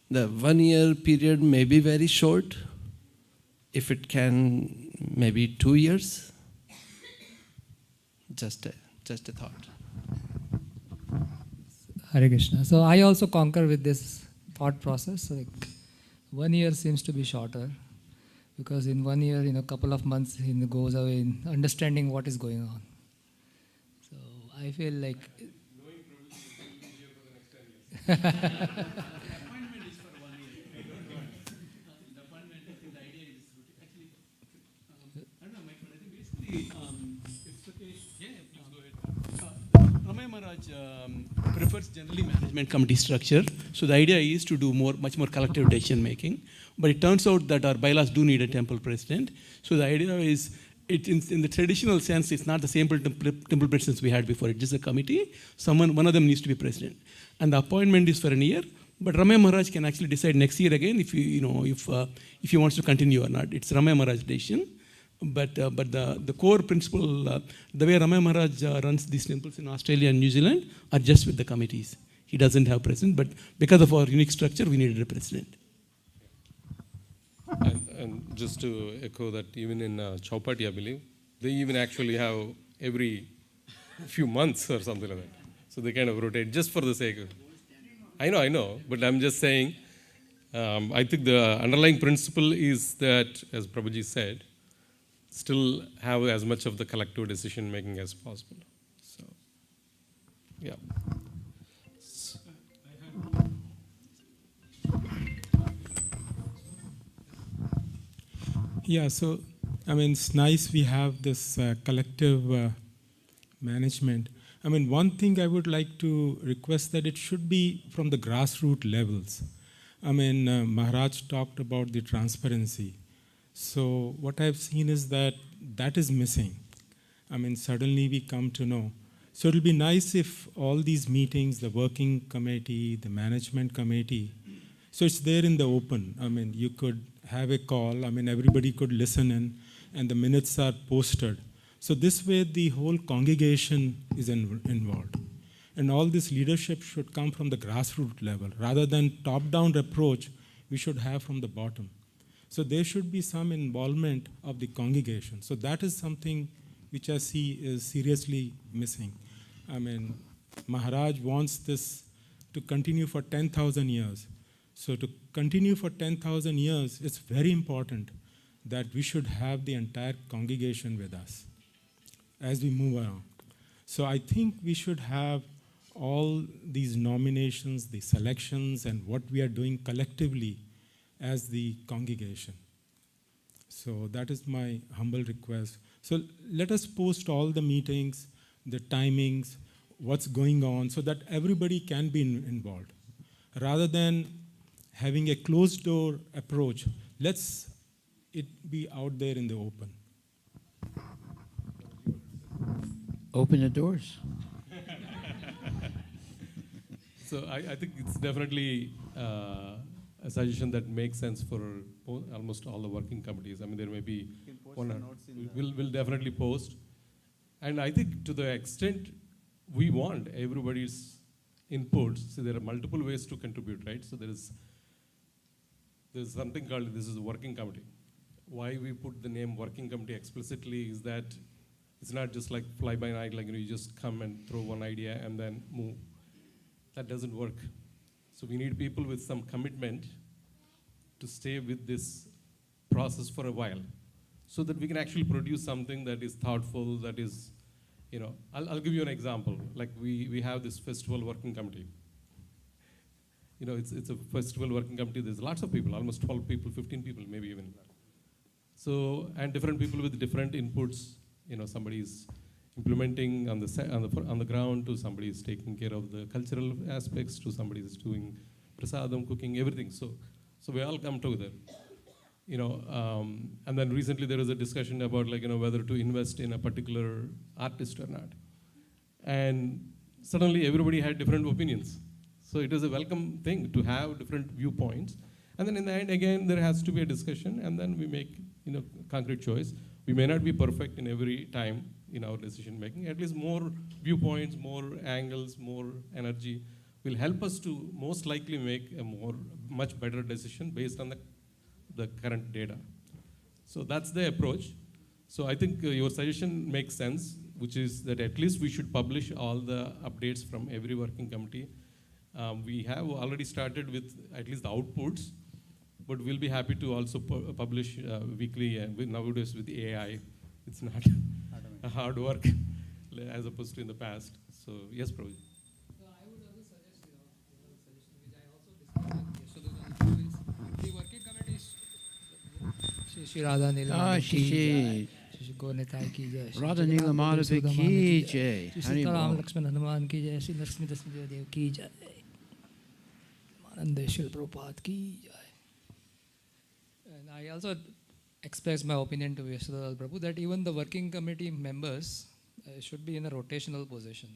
The 1 year period may be very short. If it can, maybe 2 years. Just a thought. Hare Krishna. So I also concur with this thought process. Like 1 year seems to be shorter because in 1 year, a couple of months goes away in understanding what is going on. So I feel like Ramaya Maharaj prefers generally management committee structure. So the idea is to do much more collective decision making. But it turns out that our bylaws do need a temple president. So the idea is, in the traditional sense, it's not the same temple presidents we had before. It's just a committee. One of them needs to be president, and the appointment is for a year. But Ramaya Maharaj can actually decide next year again if he wants to continue or not. It's Ramaya Maharaj's decision. But the core principle, the way Ramaya Maharaj runs these temples in Australia and New Zealand are just with the committees. He doesn't have president, but because of our unique structure, we needed a president. And just to echo that, even in Chowpatty, I believe, they even actually have every few months or something like that. So they kind of rotate just for the sake of. I know, but I'm just saying. I think the underlying principle is that, as Prabhuji said, still have as much of the collective decision making as possible. So, yeah. Yeah, so I mean, it's nice we have this collective management. I mean, one thing I would like to request that it should be from the grassroots levels. I mean, Maharaj talked about the transparency. So what I've seen is that that is missing. I mean, suddenly we come to know. So it'll be nice if all these meetings, the working committee, the management committee, so it's there in the open. I mean, you could have a call. I mean, everybody could listen in, and the minutes are posted. So this way, the whole congregation is involved. And all this leadership should come from the grassroots level. Rather than top-down approach, we should have from the bottom. So there should be some involvement of the congregation. So that is something which I see is seriously missing. I mean, Maharaj wants this to continue for 10,000 years. So to continue for 10,000 years, it's very important that we should have the entire congregation with us as we move around. So I think we should have all these nominations, the selections, and what we are doing collectively as the congregation. So that is my humble request. So let us post all the meetings, the timings, what's going on, so that everybody can be involved. Rather than having a closed door approach, let's it be out there in the open. Open the doors. So I think it's definitely a suggestion that makes sense for almost all the working committees. I mean, there may be one. We'll definitely post, and I think to the extent we want everybody's inputs. So there are multiple ways to contribute, right? So there's something called this is a working committee. Why we put the name working committee explicitly is that it's not just like fly by night, like you just come and throw one idea and then move. That doesn't work. So we need people with some commitment to stay with this process for a while, so that we can actually produce something that is thoughtful, that is, I'll give you an example. Like we have this festival working committee. It's a festival working committee. There's lots of people, almost 12 people, 15 people, maybe even. So, and different people with different inputs. Somebody's implementing on the ground, to somebody is taking care of the cultural aspects, to somebody is doing prasadam, cooking, everything. So we all come together. And then recently there was a discussion about whether to invest in a particular artist or not. And suddenly everybody had different opinions. So it is a welcome thing to have different viewpoints. And then in the end, again, there has to be a discussion, and then we make concrete choice. We may not be perfect in every time in our decision making. At least more viewpoints, more angles, more energy will help us to most likely make a much better decision based on the current data. So that's the approach. So I think your suggestion makes sense, which is that at least we should publish all the updates from every working committee. We have already started with at least the outputs, but we'll be happy to also publish weekly, and nowadays with AI, it's not a hard work as opposed to in the past. So yes, Prabhuji. I would also suggest, suggestion which I also discussed the working committees. Shri Radha Nilama ki Shri Gonetai ki jai, Radha Nilama ki jai, Shri Sitaram Lakshman Hanuman ki jai, Shri Lakshmi Dasmi ki jai, Manandeshwar Prabhupada ki jai. And I also express my opinion to Yashodhara Prabhu that even the working committee members should be in a rotational position.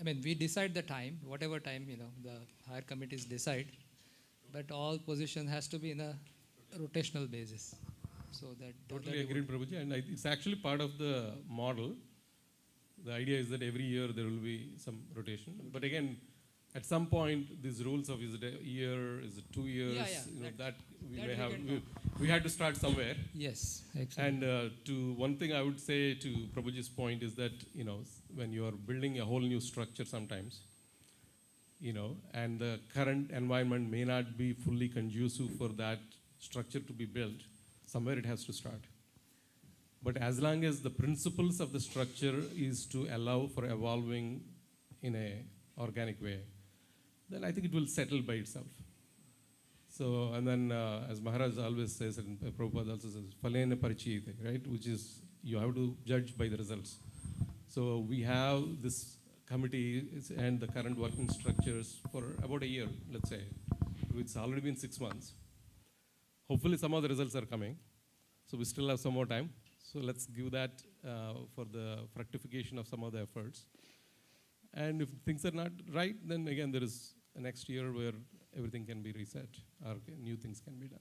We decide the time, whatever time the higher committees decide, but all position has to be in a rotational basis. So that totally agreed, Prabhuji, and it's actually part of the model. The idea is that every year there will be some rotation, but again, at some point, these rules of is it a year, is it 2 years, that we that may we have, can we had to start somewhere. Yes, exactly. And to one thing I would say to Prabhuji's point is that, when you are building a whole new structure sometimes, and the current environment may not be fully conducive for that structure to be built, somewhere it has to start. But as long as the principles of the structure is to allow for evolving in a organic way, then I think it will settle by itself. So, and then as Maharaj always says, and Prabhupada also says, Phalena Parichite, right? Which is, you have to judge by the results. So we have this committee and the current working structures for about a year, let's say. It's already been 6 months. Hopefully some of the results are coming. So we still have some more time. So let's give that for the fructification of some of the efforts. And if things are not right, then again there is a next year where everything can be reset or new things can be done.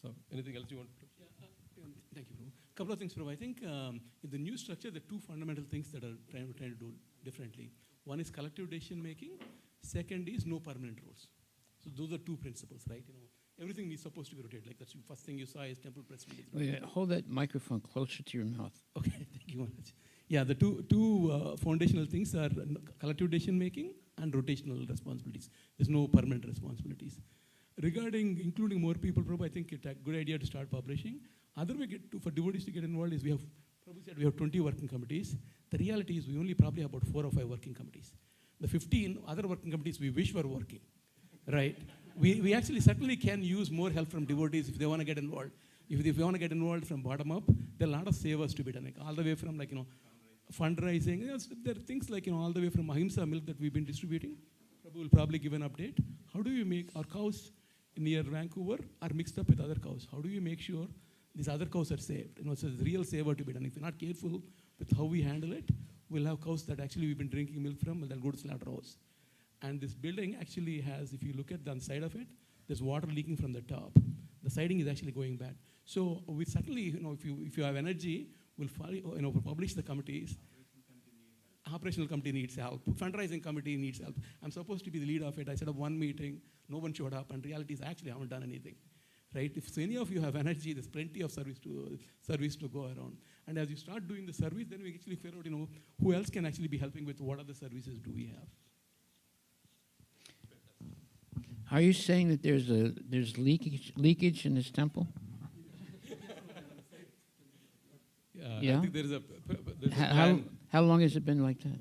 So anything else you want to? Thank you, Prabhu. Couple of things, Prabhu. I think in the new structure, there are two fundamental things that are trying to do differently. One is collective decision making. Second is no permanent roles. So those are two principles, right? Everything is supposed to be rotated. Like that's the first thing you saw is temple president. Wait, hold that microphone closer to your mouth. Okay, thank you very much. Yeah, the two foundational things are collective decision making and rotational responsibilities. There's no permanent responsibilities. Regarding including more people, Prabhu, I think it's a good idea to start publishing. Other way for devotees to get involved is Prabhu said we have 20 working committees. The reality is we only probably have about 4 or 5 working committees. The 15 other working committees we wish were working, right? We actually certainly can use more help from devotees if they want to get involved. If they want to get involved from bottom up, there are a lot of savers to be done, like all the way from fundraising. There are things like all the way from Ahimsa milk that we've been distributing. Prabhu will probably give an update. How do you make our cows near Vancouver are mixed up with other cows? How do you make sure these other cows are saved? So there's real saver to be done. If we're not careful with how we handle it, we'll have cows that actually we've been drinking milk from and they'll go to slaughterhouse. And this building actually has, if you look at the side of it, there's water leaking from the top. The siding is actually going bad. So we certainly, if you have energy, we'll publish the committees. Operational committee needs help. Fundraising committee needs help. I'm supposed to be the lead of it. I set up one meeting, no one showed up, and reality is actually I haven't done anything. Right? If any of you have energy, there's plenty of service to go around. And as you start doing the service, then we actually figure out, who else can actually be helping with what other services do we have. Are you saying that there's leakage in this temple? Yeah. I think there's a plan. How long has it been like that?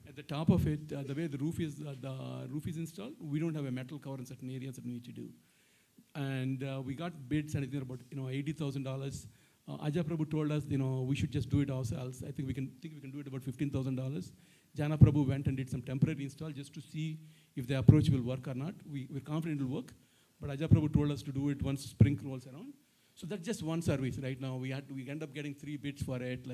At the top of it, the way the roof is installed, we don't have a metal cover in certain areas that we need to do. And we got bids and it's about $80,000. Ajay Prabhu told us we should just do it ourselves. I think we can do it about $15,000. Jana Prabhu went and did some temporary install just to see if the approach will work or not. We're confident it will work, but Ajay Prabhu told us to do it once spring rolls around. So that's just one service right now. We end up getting 3 bids for it.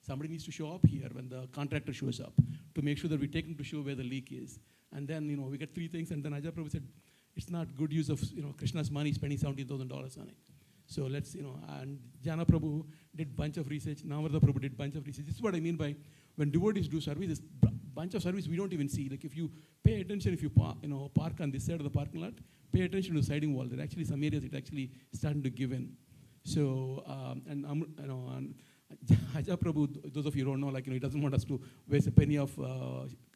Somebody needs to show up here when the contractor shows up to make sure that we take him to show where the leak is. And then we get 3 things, and then Ajay Prabhu said, it's not good use of Krishna's money spending $70,000 on it. So let's, and Jana Prabhu did bunch of research, Namartha Prabhu did bunch of research. This is what I mean by when devotees do service, there's bunch of service we don't even see. Like if you pay attention, if you park on this side of the parking lot, pay attention to the siding wall. There are actually some areas it actually starting to give in. So, and Ajay Prabhu, those of you who don't know, he doesn't want us to waste a penny of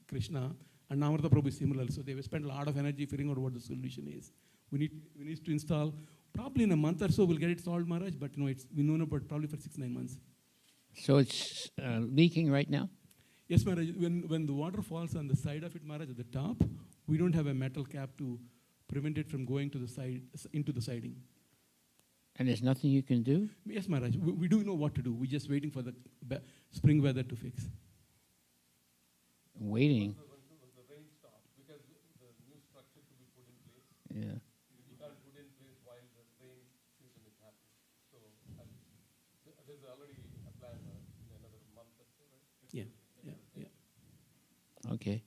Krishna. And Namartha Prabhu is similar. So they will spend a lot of energy figuring out what the solution is. We need to install, probably in a month or so we'll get it solved, Maharaj, but we know about probably for 6-9 months. So it's leaking right now? Yes, Maharaj. When the water falls on the side of it, Maharaj, at the top, we don't have a metal cap to prevent it from going to the side, into the siding. And there's nothing you can do? Yes, Maharaj. We do know what to do. We're just waiting for the spring weather to fix. Waiting? Yeah. You can't put in place while the rain season is happening. So there's already a plan in another month or so, right? Yeah. Okay.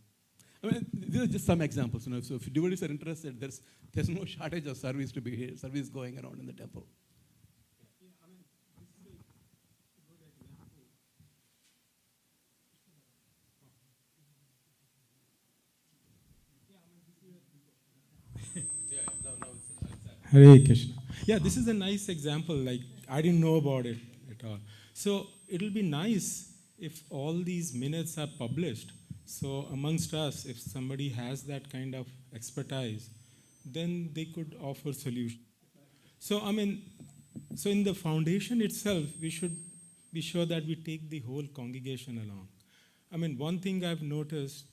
I mean, these are just some examples. So if devotees are interested, there's no shortage of service service going around in the temple. Hare Krishna. Yeah, this is a nice example. Like, I didn't know about it at all. So it'll be nice if all these minutes are published. So amongst us, if somebody has that kind of expertise, then they could offer solution. So so in the foundation itself, we should be sure that we take the whole congregation along. One thing I've noticed,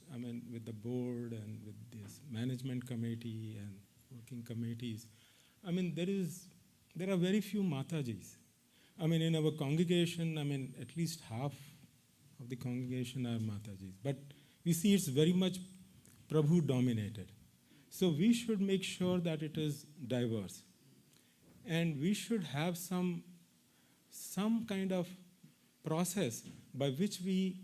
with the board and with this management committee and working committees, there are very few Matajis. In our congregation, at least half of the congregation are Matajis. But we see it's very much Prabhu dominated. So we should make sure that it is diverse. And we should have some kind of process by which the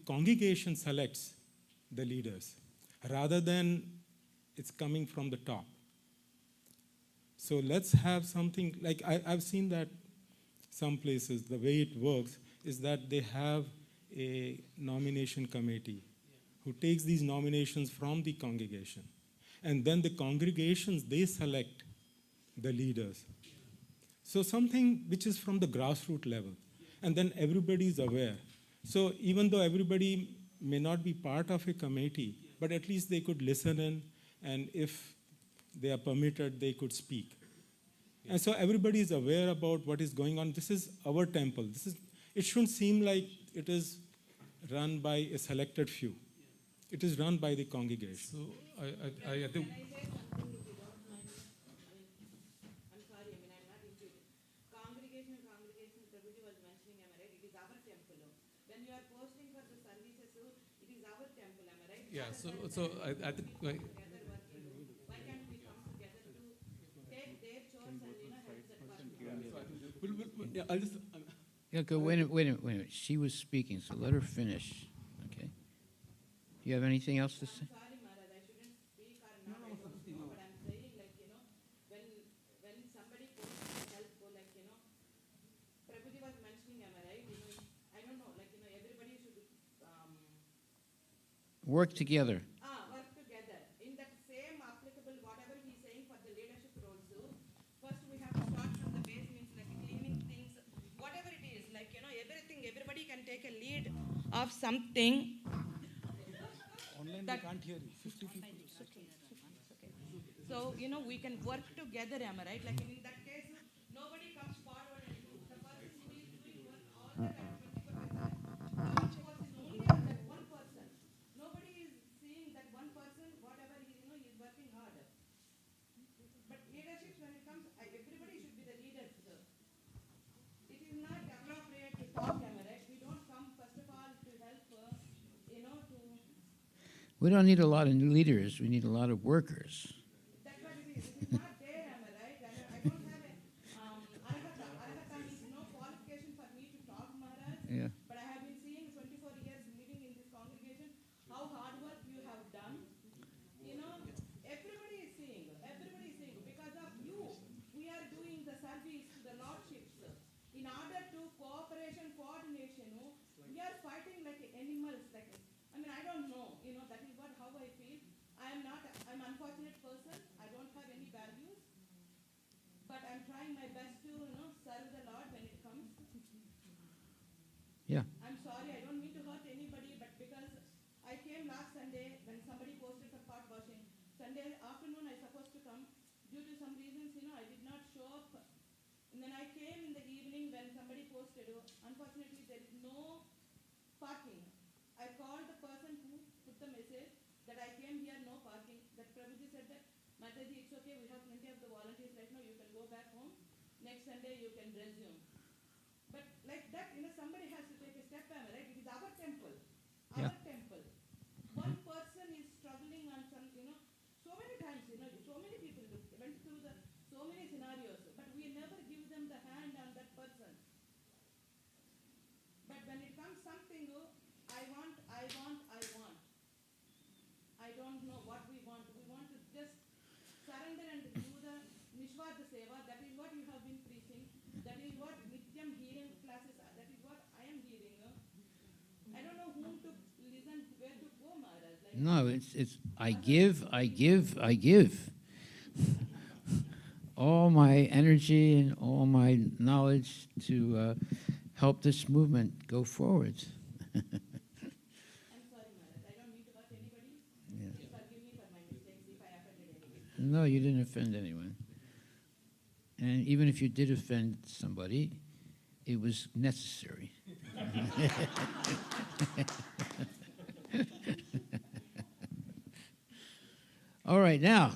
congregation selects the leaders, rather than it's coming from the top. So let's have something, like I've seen that some places, the way it works is that they have a nomination committee who takes these nominations from the congregation. And then the congregations, they select the leaders. So something which is from the grassroots level. And then everybody is aware. So even though everybody may not be part of a committee, but at least they could listen in, and if they are permitted, they could speak. And so everybody is aware about what is going on. This is our temple. It shouldn't seem like it is run by a selected few. It is run by the congregation. So I think. I'm sorry, I'm not into it. Congregation, Prabhuji was mentioning, am I right? It is our temple. When you are posting for the services, it is our temple, am I right? Yeah, so I think. Why can't we come together to take their chores and help that person? Yeah, go, wait a minute. She was speaking, so let her finish. Okay. Do you have anything else to say? Sorry, Maharaj, I shouldn't speak or not. I don't know, but I'm saying, when somebody posts help, Prabhuji was mentioning, am I right? I don't know, everybody should Work together. work together. In that same applicable, whatever he's saying for the leadership roles, first we have to start from the base, means like cleaning things, whatever it is, everything, everybody can take a lead of something. Online, we can't hear you. 50 people. So, we can work together, am I right? Like in that case, nobody comes forward and the person who is doing work all the time, 24/7, is only on that one person. Nobody is seeing that one person, whatever he is working hard. But leadership, when it comes, everybody should be the leader. It is not appropriate to talk, am I right? We don't come, first of all, to help, We don't need a lot of leaders. We need a lot of workers. That's what it is. It is not there, am I right? I don't have arhata means no qualification for me to talk, Maharaj. Yeah. But I have been seeing 24 years living in this congregation, how hard work you have done. Everybody is seeing. Because of you, we are doing the service to the lordships. In order to cooperation, coordination, we are fighting like animals. I don't know. That is how I feel. I'm an unfortunate person. I don't have any values. But I'm trying my best to, serve the Lord when it comes. Yeah. I'm sorry, I don't mean to hurt anybody, but because I came last Sunday when somebody posted for pot washing. Sunday afternoon I supposed to come. Due to some reasons, I did not show up. And then I came in the evening when somebody posted. Unfortunately, there is no parking. I called the person who put the message that I came here, no parking. That Prabhuji said that, Mataji, it's okay, we have plenty of the volunteers right now, you can go back home. Next Sunday you can resume. But like that, somebody has to take a step, right? It is our temple. Our temple. One person is struggling on some, so many times, so many people went through so many scenarios, but we never give them the hand on that person. But when it comes something, I want. No, it's I give, I give, I give. All my energy and all my knowledge to help this movement go forward. I'm sorry, Maharaj. I don't mean to hurt anybody. Yeah. Please forgive me for my mistakes if I offended anyone. No, you didn't offend anyone. And even if you did offend somebody, it was necessary. All right, now,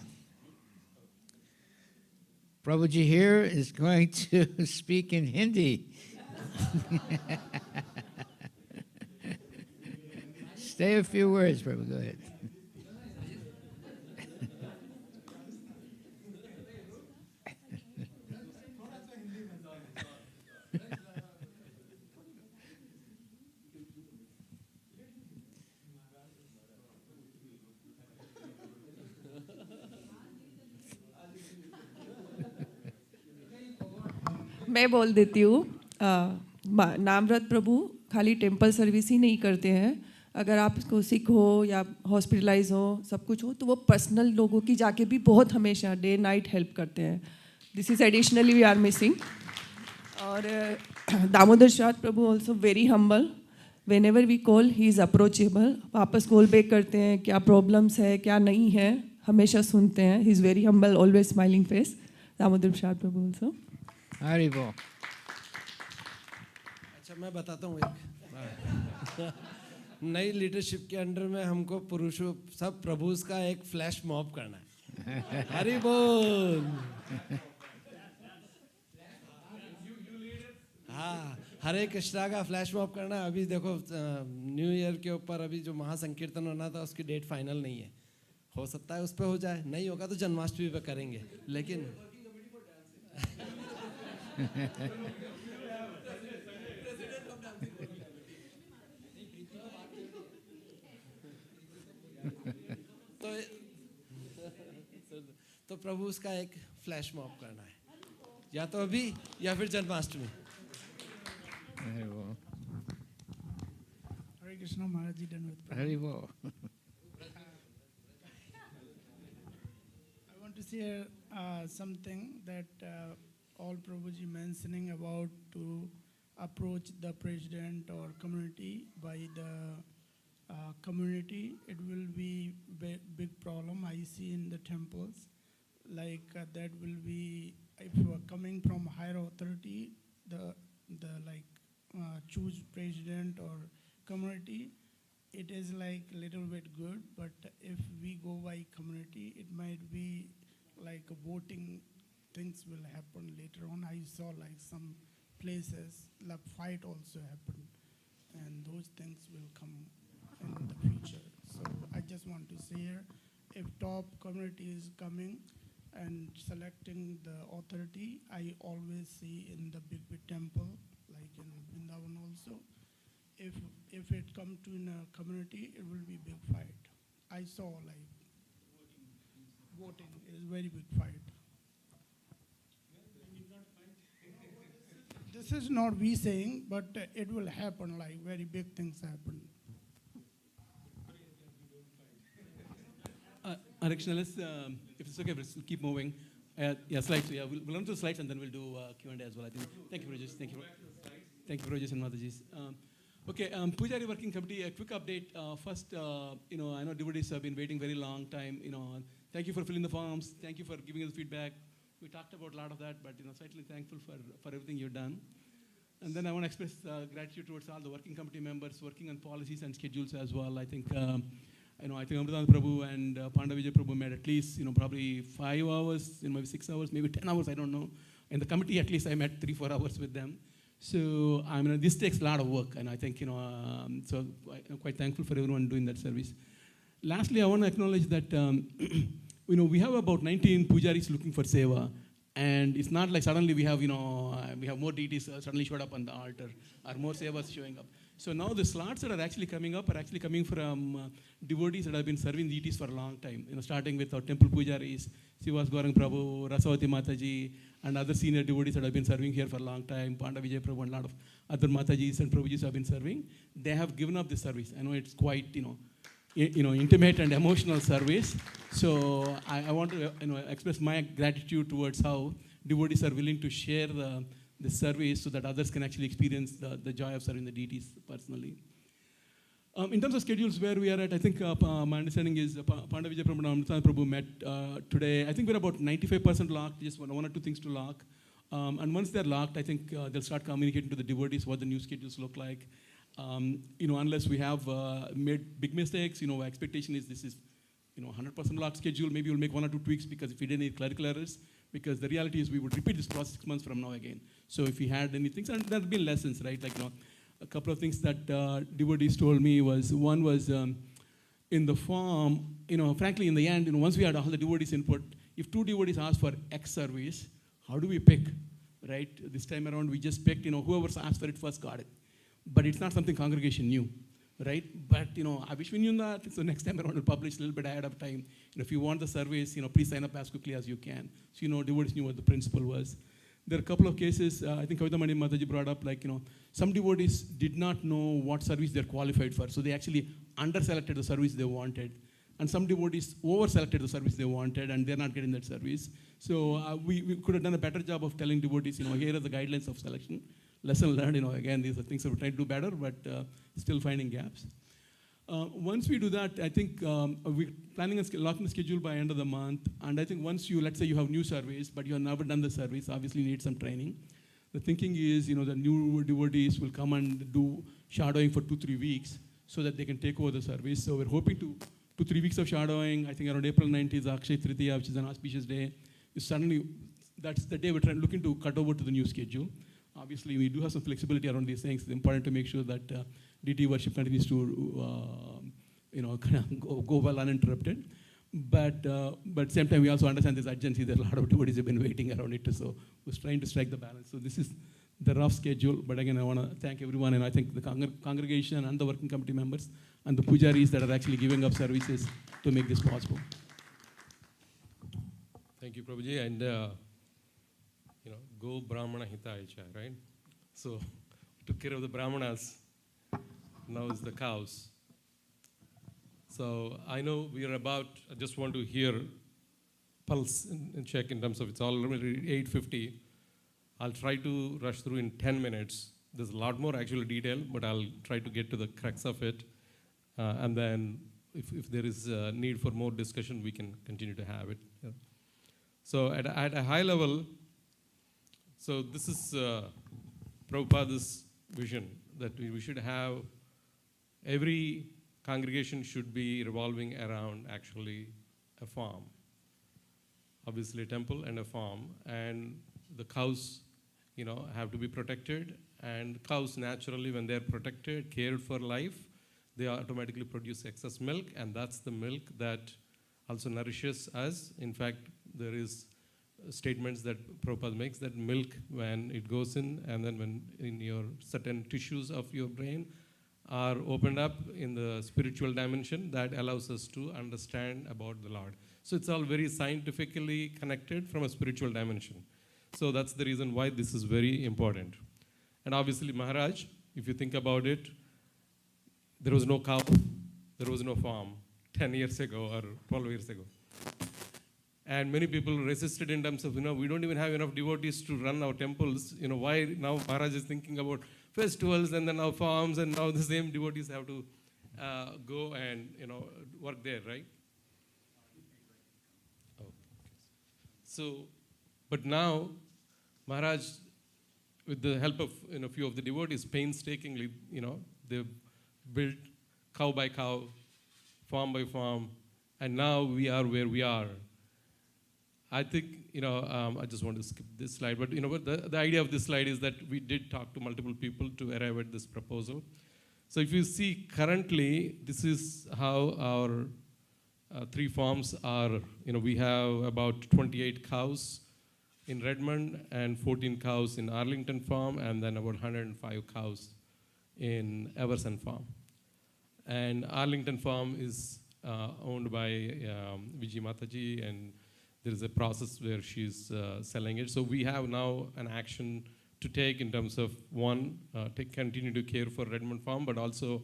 Prabhuji here is going to speak in Hindi. Say a few words, Prabhu. Go ahead. मैं बोल देती हूँ नामरत प्रभु खाली temple service ही नहीं करते हैं. अगर आपको सिक हो या हॉस्पिटलाइज हो सब कुछ हो तो वो पर्सनल लोगों की जाके भी बहुत हमेशा डे नाइट हेल्प करते हैं. This is additionally we are missing. और दामोदर शाद Prabhu also very humble. Whenever we call he is approachable. वापस कॉल बैक करते हैं क्या प्रॉब्लम्स है क्या नहीं है हमेशा सुनते हैं. He is very humble always smiling face. Damodar शाद प्रभु ऑल्सो. हरि बोल. अच्छा मैं बताता हूँ एक नई लीडरशिप के अंडर में हमको पुरुषों सब प्रभुज का एक फ्लैश मॉब करना है. हरि बोल. हाँ हरे कृष्णा का फ्लैश मॉब करना है. अभी देखो न्यू ईयर के ऊपर अभी जो महासंकीर्तन होना था उसकी डेट फाइनल नहीं है. हो सकता है उस पर हो जाए. नहीं होगा तो जन्माष्टमी पे करेंगे. लेकिन तो प्रभु उसका एक फ्लैश मॉब करना है या तो अभी या फिर Janmashtami. Hare Krishna Maharaj ji done with Prabhu. Hari बोल. I want to share something that all Prabhuji mentioning about to approach the president or community by the community. It will be big problem I see in the temples. Like that will be if coming from higher authority, the like choose president or community. It is like little bit good, but if we go by community, it might be like voting things will happen later on. I saw like some places like fight also happened, and those things will come in the future. So I just want to say here, if top community is coming and selecting the authority, I always see in the big temple, like in Vrindavan also, if it come to in a community, it will be big fight. I saw like voting is very big fight. This is not we saying, but it will happen, like very big things happen. Araksha, let's, if it's okay, let's keep moving. Yeah, slides. Yeah, we'll run through slides and then we'll do Q&A as well, I think. Thank you, Rajesh. Thank you. Thank you, Rajesh and Mataji's. Okay, Pujari Working Committee, a quick update. First, I know devotees have been waiting very long time. Thank you for filling the forms. Thank you for giving us feedback. We talked about a lot of that, but certainly thankful for everything you've done. And then I want to express gratitude towards all the working committee members working on policies and schedules as well. I think I think Amritanath Prabhu and Panda Vijay Prabhu made at least probably 5 hours, maybe 6 hours, maybe 10 hours, I don't know. In the committee, at least I met 3-4 hours with them. So this takes a lot of work, and I think so I'm quite thankful for everyone doing that service. Lastly, I want to acknowledge that we have about 19 pujaris looking for seva, and it's not like suddenly we have more deities suddenly showed up on the altar, or more sevas showing up. So now the slots that are actually coming up are actually coming from devotees that have been serving deities for a long time. Starting with our temple pujaris, Sivas Gaurang Prabhu, Rasavati Mataji, and other senior devotees that have been serving here for a long time. Panda Vijay Prabhu and a lot of other Matajis and Prabhujis have been serving. They have given up this service. I know it's quite intimate and emotional service. So I want to express my gratitude towards how devotees are willing to share the service so that others can actually experience the joy of serving the deities personally. In terms of schedules, where we are at, I think my understanding is Panda Vijay Prabhu and Amrita Prabhu met today. I think we're about 95% locked, just one or two things to lock. And once they're locked, I think they'll start communicating to the devotees what the new schedules look like. Unless we have made big mistakes, our expectation is this is 100% locked schedule. Maybe we'll make one or two tweaks because if we did any clerical errors, because the reality is we would repeat this process 6 months from now again. So if we had any things, and there have been lessons, right? Like, a couple of things that devotees told me was, one was in the form, frankly, in the end, once we had all the devotees input, if 2 devotees asked for X service, how do we pick, right? This time around, we just picked, whoever asked for it first got it. But it's not something congregation knew, right? But, I wish we knew that, so next time around we'll publish a little bit ahead of time. If you want the service, please sign up as quickly as you can. So, devotees knew what the principle was. There are a couple of cases, I think Kavita Mani Mataji brought up, like, some devotees did not know what service they're qualified for, so they actually under-selected the service they wanted. And some devotees over-selected the service they wanted, and they're not getting that service. So we could have done a better job of telling devotees, here are the guidelines of selection. Lesson learned, again, these are things that we're trying to do better, but still finding gaps. Once we do that, I think we're planning on locking the schedule by end of the month. And I think once let's say you have new service, but you have never done the service, obviously you need some training. The thinking is, the new devotees will come and do shadowing for 2-3 weeks so that they can take over the service. So we're hoping to 2-3 weeks of shadowing. I think around April 9th is Akshay Tritiya, which is an auspicious day. Suddenly, that's the day we're looking to cut over to the new schedule. Obviously, we do have some flexibility around these things. It's important to make sure that DT worship continues to kind of go well uninterrupted. But at the same time, we also understand this urgency that a lot of devotees have been waiting around it. So we're trying to strike the balance. So this is the rough schedule. But again, I want to thank everyone. And I think the congregation and the working committee members and the pujaris that are actually giving up services to make this possible. Thank you, Prabhuji. And, go Brahmana Hitaya Cha, right? So, took care of the Brahmanas. Now it's the cows. So, I know we are I just want to hear pulse and check in terms of it's already 8:50. I'll try to rush through in 10 minutes. There's a lot more actual detail, but I'll try to get to the crux of it. And then if there is a need for more discussion, we can continue to have it. Yeah. So at a high level, so this is Prabhupada's vision that we should have, every congregation should be revolving around actually a farm. Obviously a temple and a farm, and the cows, have to be protected, and cows naturally, when they're protected, cared for life, they automatically produce excess milk, and that's the milk that also nourishes us. In fact, there is statements that Prabhupada makes that milk, when it goes in, and then when in your certain tissues of your brain are opened up in the spiritual dimension, that allows us to understand about the Lord. So it's all very scientifically connected from a spiritual dimension. So that's the reason why this is very important. And obviously Maharaj, if you think about it, there was no cow, there was no farm 10 years ago or 12 years ago. And many people resisted in terms of, we don't even have enough devotees to run our temples. Why now Maharaj is thinking about festivals and then now farms, and now the same devotees have to go and, work there, right? Oh. So, but now Maharaj, with the help of a few of the devotees, painstakingly, they've built cow by cow, farm by farm, and now we are where we are. I think, I just want to skip this slide, but the idea of this slide is that we did talk to multiple people to arrive at this proposal. So if you see currently, this is how our 3 farms are. We have about 28 cows in Redmond and 14 cows in Arlington Farm, and then about 105 cows in Everson Farm. And Arlington Farm is owned by Vijay Mataji, and there is a process where she's selling it. So we have now an action to take in terms of, one, continue to care for Redmond Farm, but also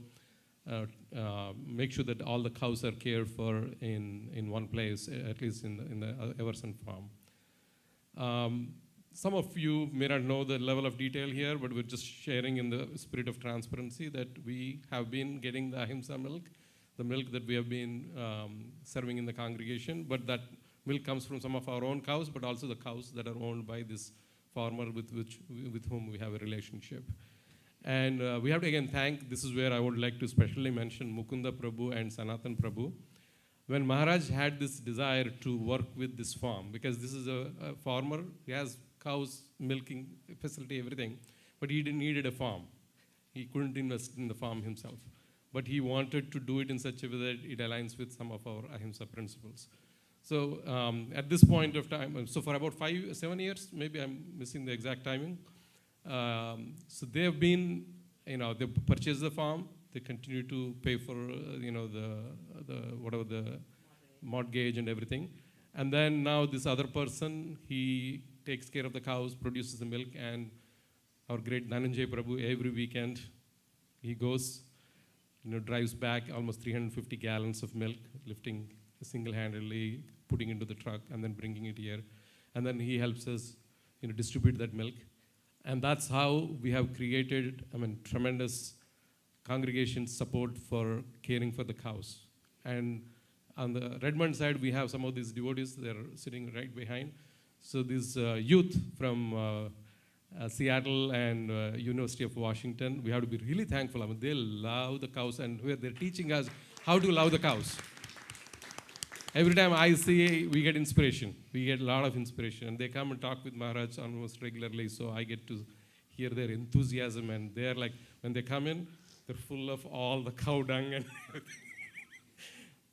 make sure that all the cows are cared for in one place, at least in the Everson farm. Some of you may not know the level of detail here, but we're just sharing in the spirit of transparency that we have been getting the ahimsa milk, the milk that we have been serving in the congregation, but that milk comes from some of our own cows, but also the cows that are owned by this farmer with whom we have a relationship. And we have to again thank, this is where I would like to specially mention Mukunda Prabhu and Sanatan Prabhu. When Maharaj had this desire to work with this farm, because this is a farmer, he has cows, milking facility, everything, but he needed a farm. He couldn't invest in the farm himself. But he wanted to do it in such a way that it aligns with some of our ahimsa principles. So at this point of time, so for about 7 years, maybe I'm missing the exact timing. So they have been, they purchased the farm, they continue to pay for, whatever the mortgage and everything. And then now this other person, he takes care of the cows, produces the milk, and our great Dhananjay Prabhu, every weekend, he goes, drives back almost 350 gallons of milk, lifting single-handedly, putting into the truck, and then bringing it here. And then he helps us, distribute that milk. And that's how we have created, tremendous congregation support for caring for the cows. And on the Redmond side, we have some of these devotees. They're sitting right behind. So these youth from Seattle and University of Washington, we have to be really thankful. They love the cows, and they're teaching us how to love the cows. Every time I see, we get inspiration. We get a lot of inspiration. And they come and talk with Maharaj almost regularly, so I get to hear their enthusiasm. And they're like, when they come in, they're full of all the cow dung and everything.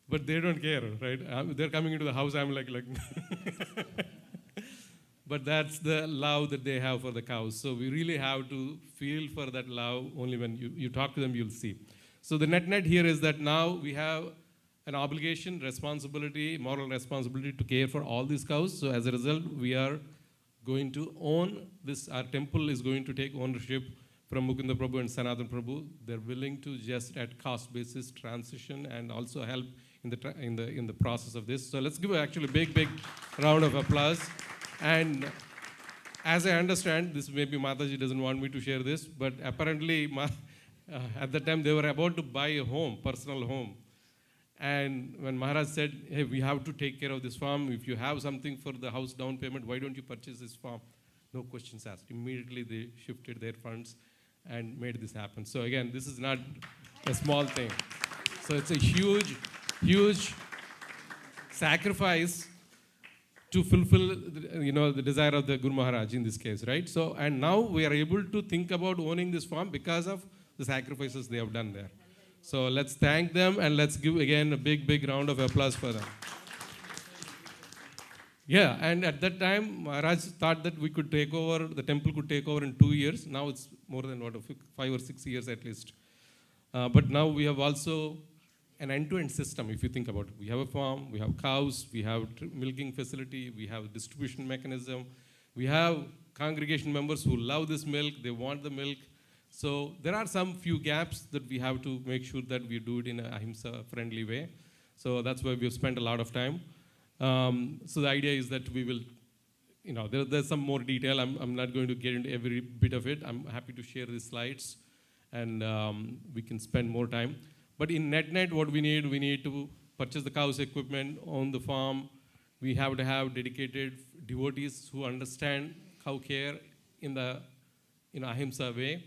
But they don't care, right? They're coming into the house, I'm like But that's the love that they have for the cows. So we really have to feel for that love. Only when you talk to them, you'll see. So the net here is that now we have an obligation, responsibility, moral responsibility to care for all these cows. So as a result, we are going to own this. Our temple is going to take ownership from Mukunda Prabhu and Sanatan Prabhu. They're willing to just at cost basis transition and also help in the process of this. So let's give actually a big round of applause. And as I understand, this maybe Mataji doesn't want me to share this, but apparently at the time they were about to buy a home, personal home. And when Maharaj said, hey, we have to take care of this farm. If you have something for the house down payment, why don't you purchase this farm? No questions asked. Immediately they shifted their funds and made this happen. So again, this is not a small thing. So it's a huge sacrifice to fulfill the desire of the Guru Maharaj in this case, right? So, and now we are able to think about owning this farm because of the sacrifices they have done there. So let's thank them and let's give again a big round of applause for them. Yeah, and at that time, Maharaj thought that we could take over, the temple could take over in 2 years. Now it's more than 5 or 6 years at least. But now we have also an end-to-end system, if you think about it. We have a farm, we have cows, we have milking facility, we have distribution mechanism, we have congregation members who love this milk, they want the milk. So there are some few gaps that we have to make sure that we do it in a ahimsa-friendly way. So that's why we've spent a lot of time. So the idea is that we will, there's some more detail. I'm not going to get into every bit of it. I'm happy to share the slides and we can spend more time. But in net, what we need to purchase the cows equipment, own the farm. We have to have dedicated devotees who understand cow care in the ahimsa way,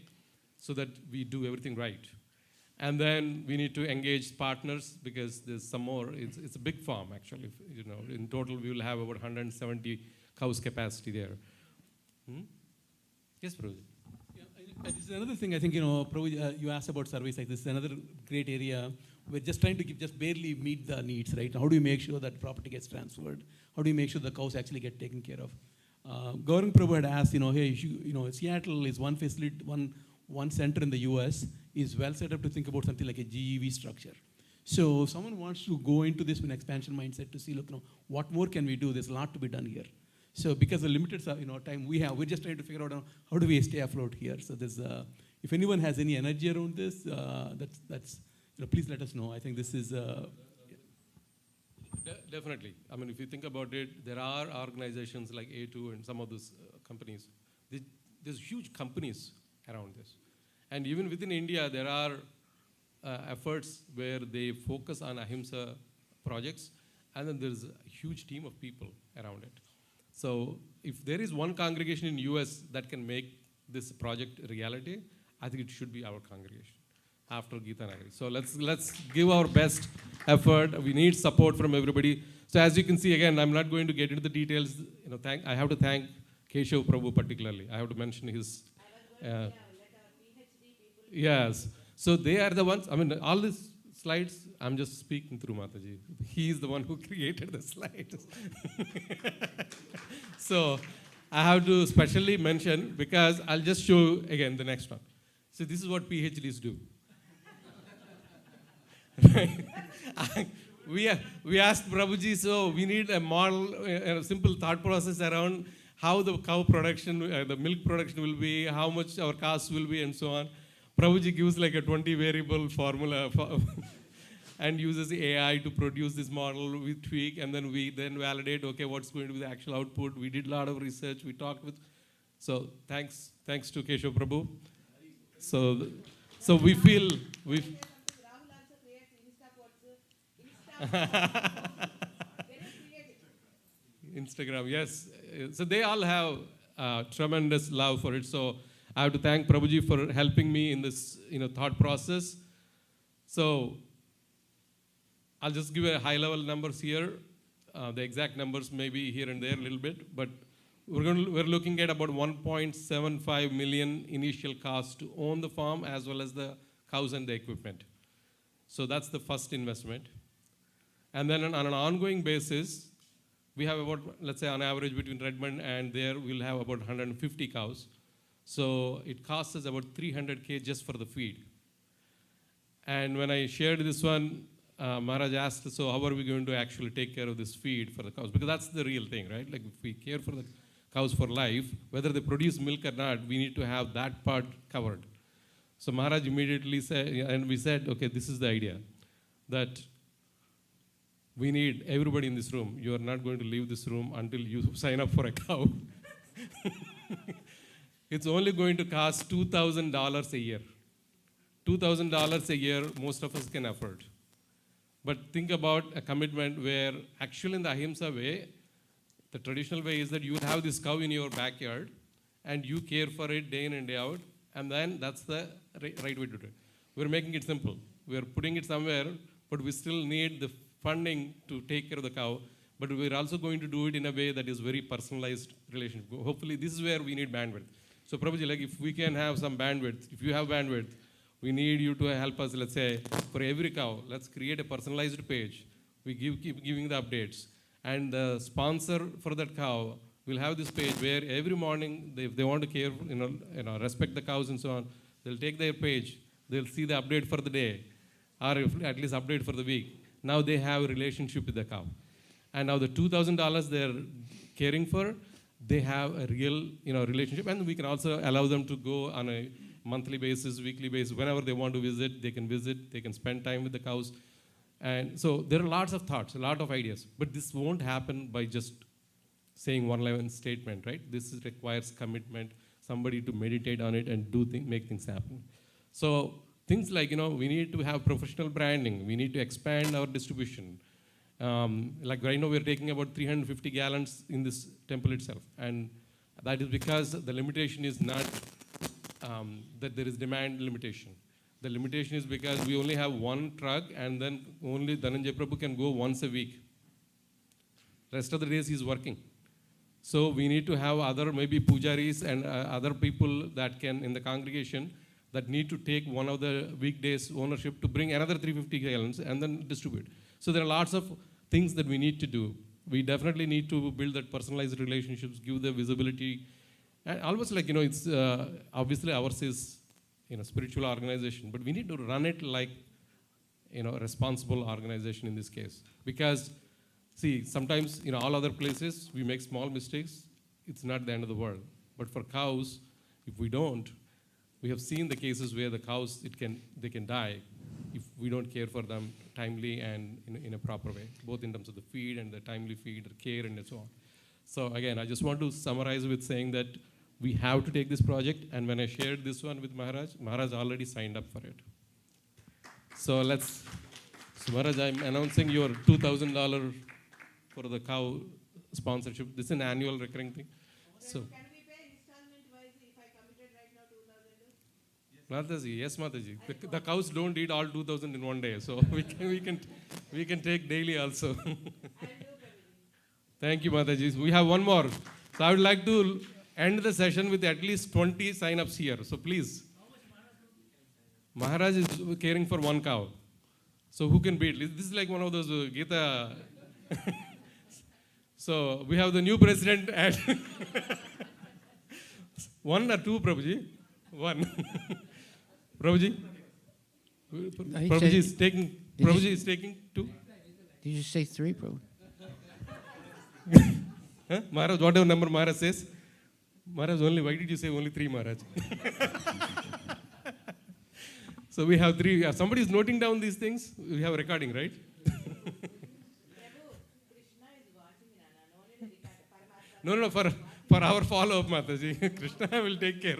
so that we do everything right. And then we need to engage partners because there's some more. It's a big farm actually. In total we will have about 170 cows capacity there. Yes, Prabhuji. This is another thing I think, Prabhu, you asked about surveys like this. Is another great area. We're just trying to just barely meet the needs, right? How do you make sure that property gets transferred? How do you make sure the cows actually get taken care of? Gaurang Prabhu had asked, hey, Seattle is one facility, one center in the US is well set up to think about something like a GEV structure. So if someone wants to go into this with an expansion mindset to see, look, what more can we do? There's a lot to be done here. So because the limited time we have, we're just trying to figure out how do we stay afloat here. So there's, if anyone has any energy around this, that's please let us know. I think this is Definitely. I mean, if you think about it, there are organizations like A2 and some of those companies. There's huge companies around this. And even within India, there are efforts where they focus on ahimsa projects, and then there's a huge team of people around it. So if there is one congregation in US that can make this project a reality, I think it should be our congregation after Geeta Nagari. So let's give our best effort. We need support from everybody. So as you can see, again, I'm not going to get into the details. I have to thank Keshav Prabhu particularly. I have to mention his. Yes. So they are the ones. I mean, all these slides, I'm just speaking through Mataji. He is the one who created the slides. So I have to specially mention, because I'll just show again the next one. So this is what PhDs do. We asked Prabhuji, so we need a model, a simple thought process around how the cow production, the milk production will be, how much our costs will be, and so on. Prabhuji gives like a 20 variable formula and uses AI to produce this model. We tweak, and then we validate, okay, what's going to be the actual output. We did a lot of research. We talked with, so thanks to Keshav Prabhu. So we feel, Instagram, yes. So they all have tremendous love for it. So I have to thank Prabhuji for helping me in this thought process. So I'll just give a high-level numbers here. The exact numbers may be here and there a little bit, but we're looking at about 1.75 million initial cost to own the farm as well as the cows and the equipment. So that's the first investment. And then on an ongoing basis, we have about, let's say on average between Redmond and there, we'll have about 150 cows. So it costs us about $300K just for the feed. And when I shared this one, Maharaj asked, so how are we going to actually take care of this feed for the cows? Because that's the real thing, right? Like if we care for the cows for life, whether they produce milk or not, we need to have that part covered. So Maharaj immediately said, and we said, okay, this is the idea, that we need everybody in this room. You are not going to leave this room until you sign up for a cow. It's only going to cost $2,000 a year. $2,000 a year, most of us can afford. But think about a commitment where actually in the ahimsa way, the traditional way is that you have this cow in your backyard and you care for it day in and day out, and then that's the right way to do it. We're making it simple. We're putting it somewhere, but we still need the funding to take care of the cow, but we're also going to do it in a way that is very personalized relationship. Hopefully, this is where we need bandwidth. So Prabhuji, like if we can have some bandwidth, if you have bandwidth, we need you to help us, let's say, for every cow, let's create a personalized page. We keep giving the updates. And the sponsor for that cow will have this page where every morning, if they want to care, respect the cows and so on, they'll take their page, they'll see the update for the day, or at least update for the week. Now they have a relationship with the cow. And now the $2,000 they're caring for, they have a real relationship. And we can also allow them to go on a monthly basis, weekly basis, whenever they want to visit, they can spend time with the cows. And so there are lots of thoughts, a lot of ideas. But this won't happen by just saying one-line statement, right? This requires commitment, somebody to meditate on it and make things happen. So things like, we need to have professional branding. We need to expand our distribution. Like right now, we're taking about 350 gallons in this temple itself. And that is because the limitation is not that there is demand limitation. The limitation is because we only have one truck, and then only Dhananjay Prabhu can go once a week. Rest of the days he's working. So we need to have other maybe pujaris and other people that can in the congregation that need to take one of the weekdays ownership to bring another 350 gallons and then distribute. So there are lots of things that we need to do. We definitely need to build that personalized relationships, give the visibility. And almost like, it's obviously ours is, spiritual organization, but we need to run it like, a responsible organization in this case. Because, see, sometimes, all other places, we make small mistakes. It's not the end of the world. But for cows, if we don't, we have seen the cases where the cows, they can die. If we don't care for them timely and in a proper way, both in terms of the feed and the timely feed, care and so on. So again, I just want to summarize with saying that we have to take this project, and when I shared this one with Maharaj already signed up for it. So Maharaj, I'm announcing your $2,000 for the cow sponsorship. This is an annual recurring thing. So, Can we pay installment wise if I committed right now 2,000? Mataji, yes, Mataji. The cows don't eat all 2,000 in one day, so we can take daily also. Thank you, Mataji. We have one more. So I would like to end the session with at least 20 sign-ups here. So please. Maharaj is caring for one cow. So who can beat? This is like one of those Gita. So we have the new president at one or two, Prabhuji? One. Prabhuji? Prabhuji is taking two. Did you say three, Prabhu? Huh? Maharaj, whatever number Maharaj says. Maharaj, why did you say only three, Maharaj? So we have three. Somebody is noting down these things. We have a recording, right? No, for our follow-up, Mataji. Krishna will take care.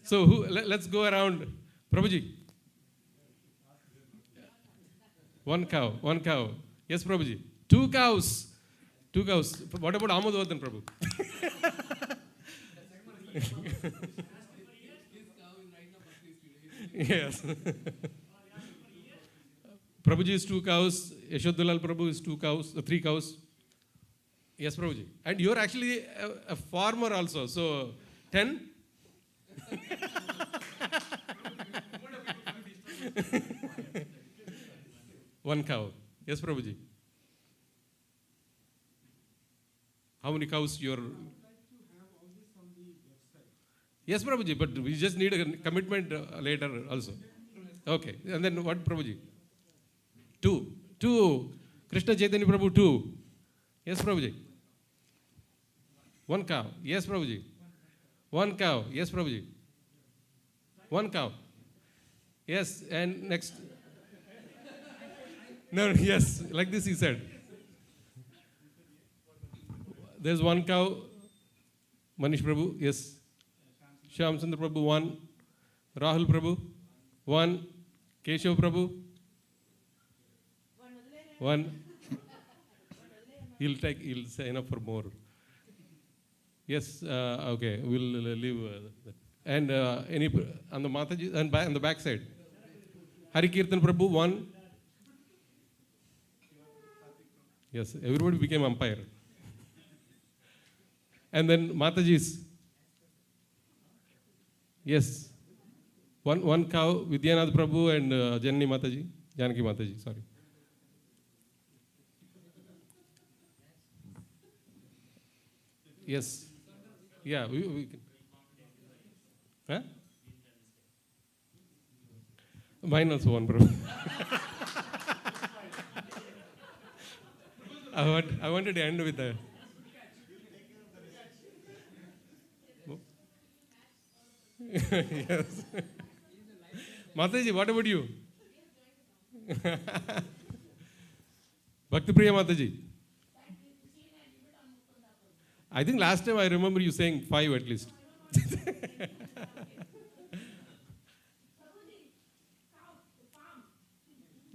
So let's go around. Prabhuji. One cow. Yes, Prabhuji. Two cows. What about Amadvardhan, Prabhu? Yes. Prabhuji is 2 cows. Yashodhalal Prabhu is 3 cows. Yes, Prabhuji. And you're actually a farmer also. So 10? One cow. Yes, Prabhuji. How many cows you're... Yes, Prabhuji, but we just need a commitment later also. Okay. And then what, Prabhuji? 2. Krishna Chaitanya Prabhu, 2. Yes, Prabhuji. 1 cow. Yes, Prabhuji. 1 cow. Yes, Prabhuji. 1 cow. Yes, and next. No, yes, like this he said. There's 1 cow. Manish Prabhu, yes. Shyam Sundar Prabhu, 1. Rahul Prabhu, 1. Keshav Prabhu, 1. He'll sign up for more. Yes, okay, we'll leave that. And any on the Mataji and on the back side. Hari Kirtan Prabhu, 1. Yes, everybody became umpire. And then Mataji's. Yes. One cow, Vidyanath Prabhu and Janaki Mataji, sorry. Yes. Yeah, we can. Huh? Mine also 1, Prabhu. I wanted to end with that. Yes. Mataji, what about you? Bhakti Priya Mataji. I think last time I remember you saying 5 at least.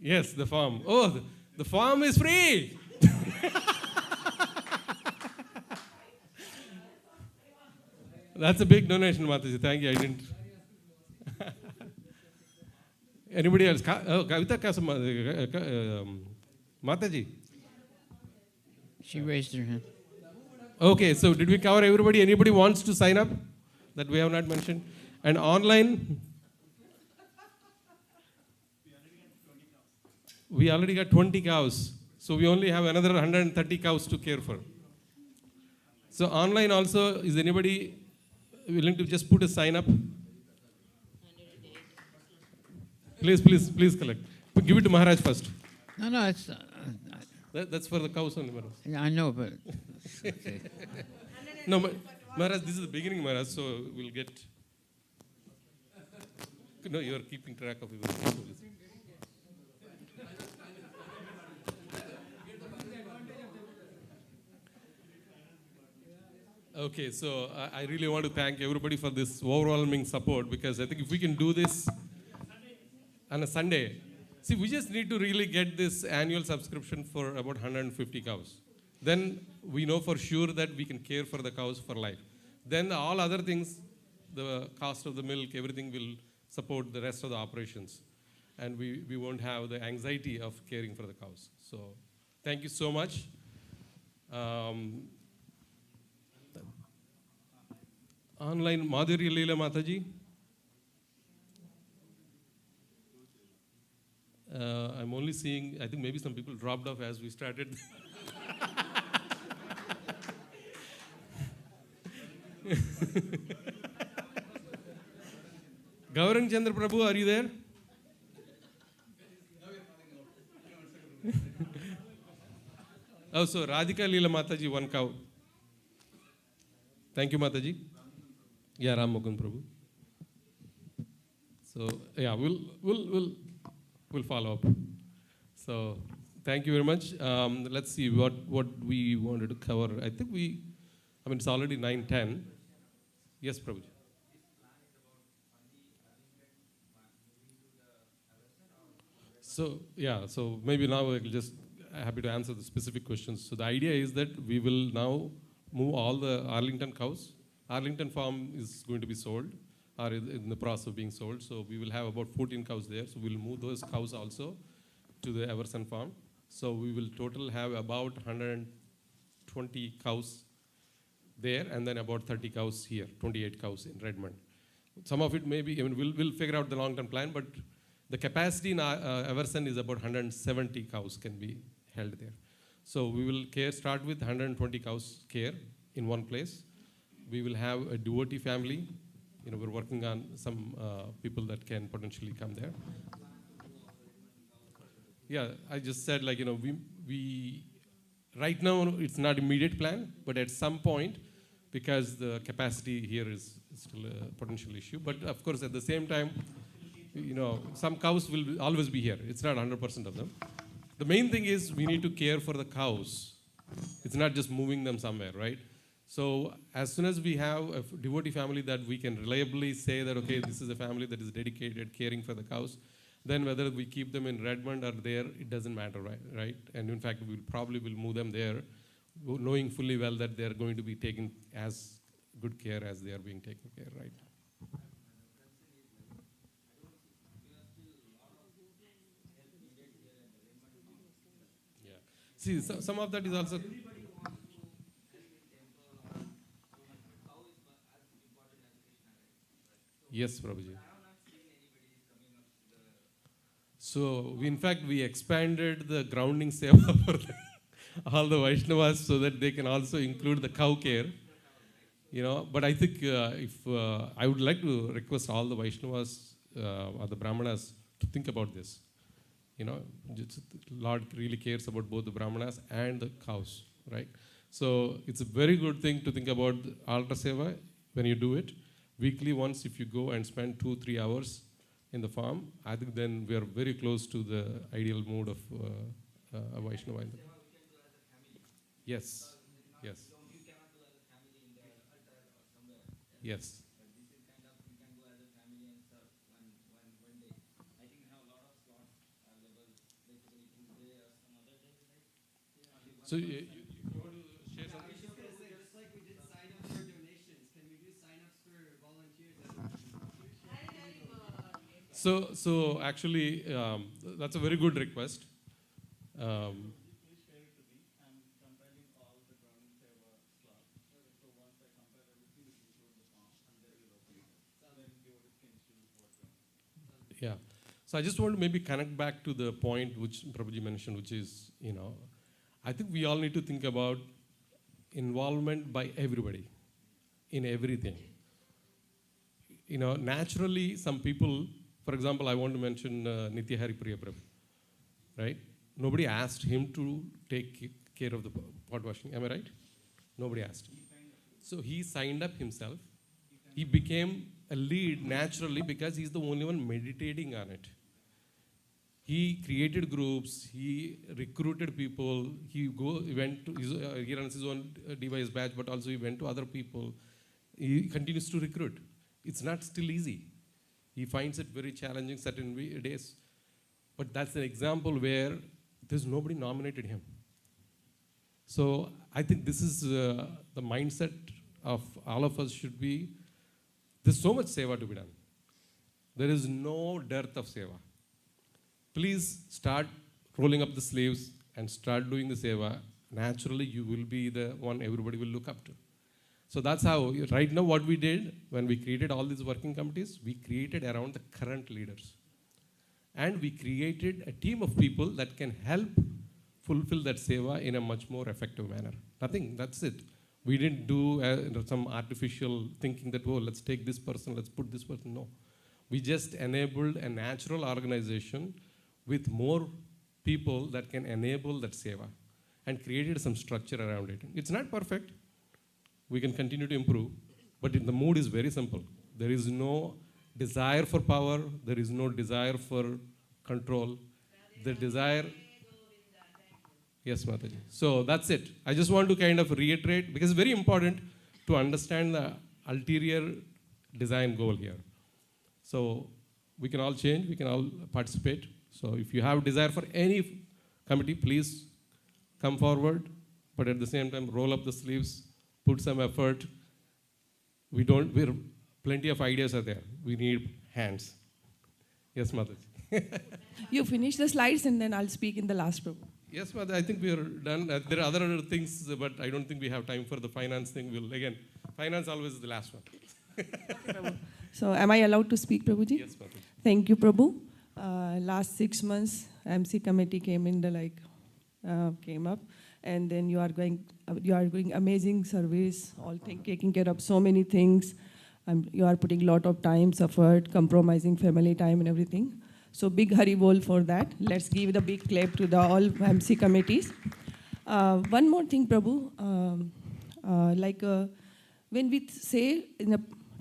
Yes, the farm. Oh, the farm is free. That's a big donation, Mataji. Thank you. I didn't. Anybody else? Kavita Mataji. She raised her hand. Okay, so did we cover everybody? Anybody wants to sign up that we have not mentioned? And online? We already got 20 cows. So we only have another 130 cows to care for. So online also, is anybody willing to just put a sign up? Please collect. Give it to Maharaj first. No, it's... That's for the cows only, Maharaj. I know, but... Okay. No, Maharaj, this is the beginning, Maharaj, so we'll get... No, you are keeping track of everything. Okay, so I really want to thank everybody for this overwhelming support, because I think if we can do this on a Sunday, see, we just need to really get this annual subscription for about 150 cows. Then we know for sure that we can care for the cows for life. Then all other things, the cost of the milk, everything will support the rest of the operations. And we won't have the anxiety of caring for the cows. So thank you so much. Online, Madhuri Leela Mataji. I'm only seeing, I think maybe some people dropped off as we started. Gaurang Chandra Prabhu, are you there? Oh, so Radhika Leela Mataji, one cow. Thank you, Mataji. Yeah, Ram Mukund Prabhu. So yeah, we'll follow up. So thank you very much. Let's see what we wanted to cover. I think it's already 9:10. Yes, Prabhu. So yeah, so maybe now we'll just happy to answer the specific questions. So the idea is that we will now move all the Arlington cows. Arlington farm is going to be sold, or in the process of being sold. So we will have about 14 cows there. So we'll move those cows also to the Everson farm. So we will total have about 120 cows there, and then about 30 cows here, 28 cows in Redmond. Some of it may be, we'll figure out the long-term plan, but the capacity in Everson is about 170 cows can be held there. So we will start with 120 cows care in one place. We will have a devotee family. We're working on some people that can potentially come there. Yeah, I just said, we right now it's not immediate plan, but at some point, because the capacity here is still a potential issue. But of course, at the same time, some cows will always be here. It's not 100% of them. The main thing is we need to care for the cows. It's not just moving them somewhere, right? So as soon as we have a devotee family that we can reliably say that, okay, this is a family that is dedicated caring for the cows, then whether we keep them in Redmond or there, it doesn't matter, right? And in fact, we probably will move them there, knowing fully well that they're going to be taken as good care as they are being taken care, right? Yeah. See, some of that is also... Yes, Prabhuji. So, in fact, we expanded the grounding seva for all the Vaishnavas so that they can also include the cow care. But I think I would like to request all the Vaishnavas or the Brahmanas to think about this. Lord really cares about both the Brahmanas and the cows, right? So, it's a very good thing to think about altar seva when you do it. Weekly once, if you go and spend 2-3 hours in the farm, I think then we are very close to the ideal mood of a Vaishnava. Yes, yes. Yes. So you want to share something? Just like we did sign up for donations, can we do sign-ups for volunteers? So actually, that's a very good request. Yeah. So I just want to maybe connect back to the point which Prabhuji mentioned, which is, I think we all need to think about involvement by everybody in everything. Naturally, some people, for example, I want to mention Nitya Hari Priya Prabhu, right? Nobody asked him to take care of the pot washing. Am I right? Nobody asked him. So he signed up himself. He became a lead naturally because he's the only one meditating on it. He created groups, he recruited people, he went to, he runs his own device batch, but also he went to other people. He continues to recruit. It's not still easy. He finds it very challenging certain days. But that's an example where there's nobody nominated him. So I think this is the mindset of all of us should be, there's so much seva to be done. There is no dearth of seva. Please start rolling up the sleeves and start doing the seva. Naturally, you will be the one everybody will look up to. So that's how, right now what we did, when we created all these working committees, we created around the current leaders. And we created a team of people that can help fulfill that seva in a much more effective manner. Nothing, that's it. We didn't do some artificial thinking that, oh, let's take this person, let's put this person. No. We just enabled a natural organization with more people that can enable that seva and created some structure around it. It's not perfect. We can continue to improve, but the mood is very simple. There is no desire for power. There is no desire for control. The desire... Yes, Mataji. So that's it. I just want to kind of reiterate, because it's very important to understand the ulterior design goal here. So we can all change, we can all participate. So if you have desire for any committee, please come forward, but at the same time, roll up the sleeves, put some effort. We're plenty of ideas are there. We need hands. Yes, Mataji. You finish the slides and then I'll speak in the last program. Yes, Mataji, I think we are done. There are other things, but I don't think we have time for the finance thing. Finance always is the last one. So am I allowed to speak, Prabhuji? Yes, Mataji. Thank you, Prabhu. Last 6 months, MC committee came in came up, and then you are doing amazing service, taking care of so many things. You are putting a lot of time, effort, compromising family time and everything. So big hari bol for that. Let's give the big clap to the all MC committees. One more thing, Prabhu. When we say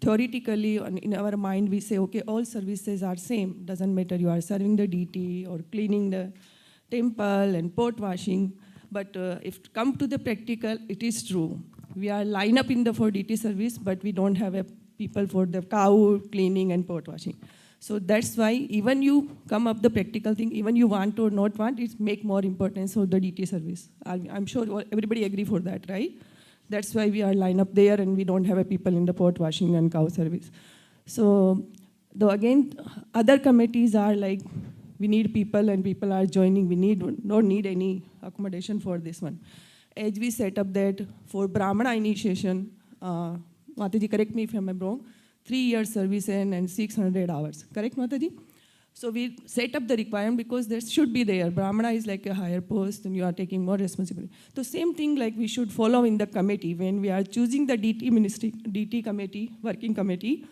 theoretically in our mind, we say, okay, all services are same. Doesn't matter you are serving the DT or cleaning the temple and pot washing. But if come to the practical, it is true. We are line up for DT service, but we don't have people for the cow cleaning and pot washing. So that's why even you come up the practical thing, even you want or not want, it make more importance of the DT service. I'm sure everybody agree for that, right? That's why we are line up there and we don't have people in the pot washing and cow service. So though again, other committees are like, we need people and people are joining. We don't need any accommodation for this one. As we set up that for Brahmana initiation, Mataji, correct me if I'm wrong, 3 years service and 600 hours. Correct, Mataji? So we set up the requirement because there should be there. Brahmana is like a higher post and you are taking more responsibility. So same thing like we should follow in the committee. When we are choosing the DT committee, working committee,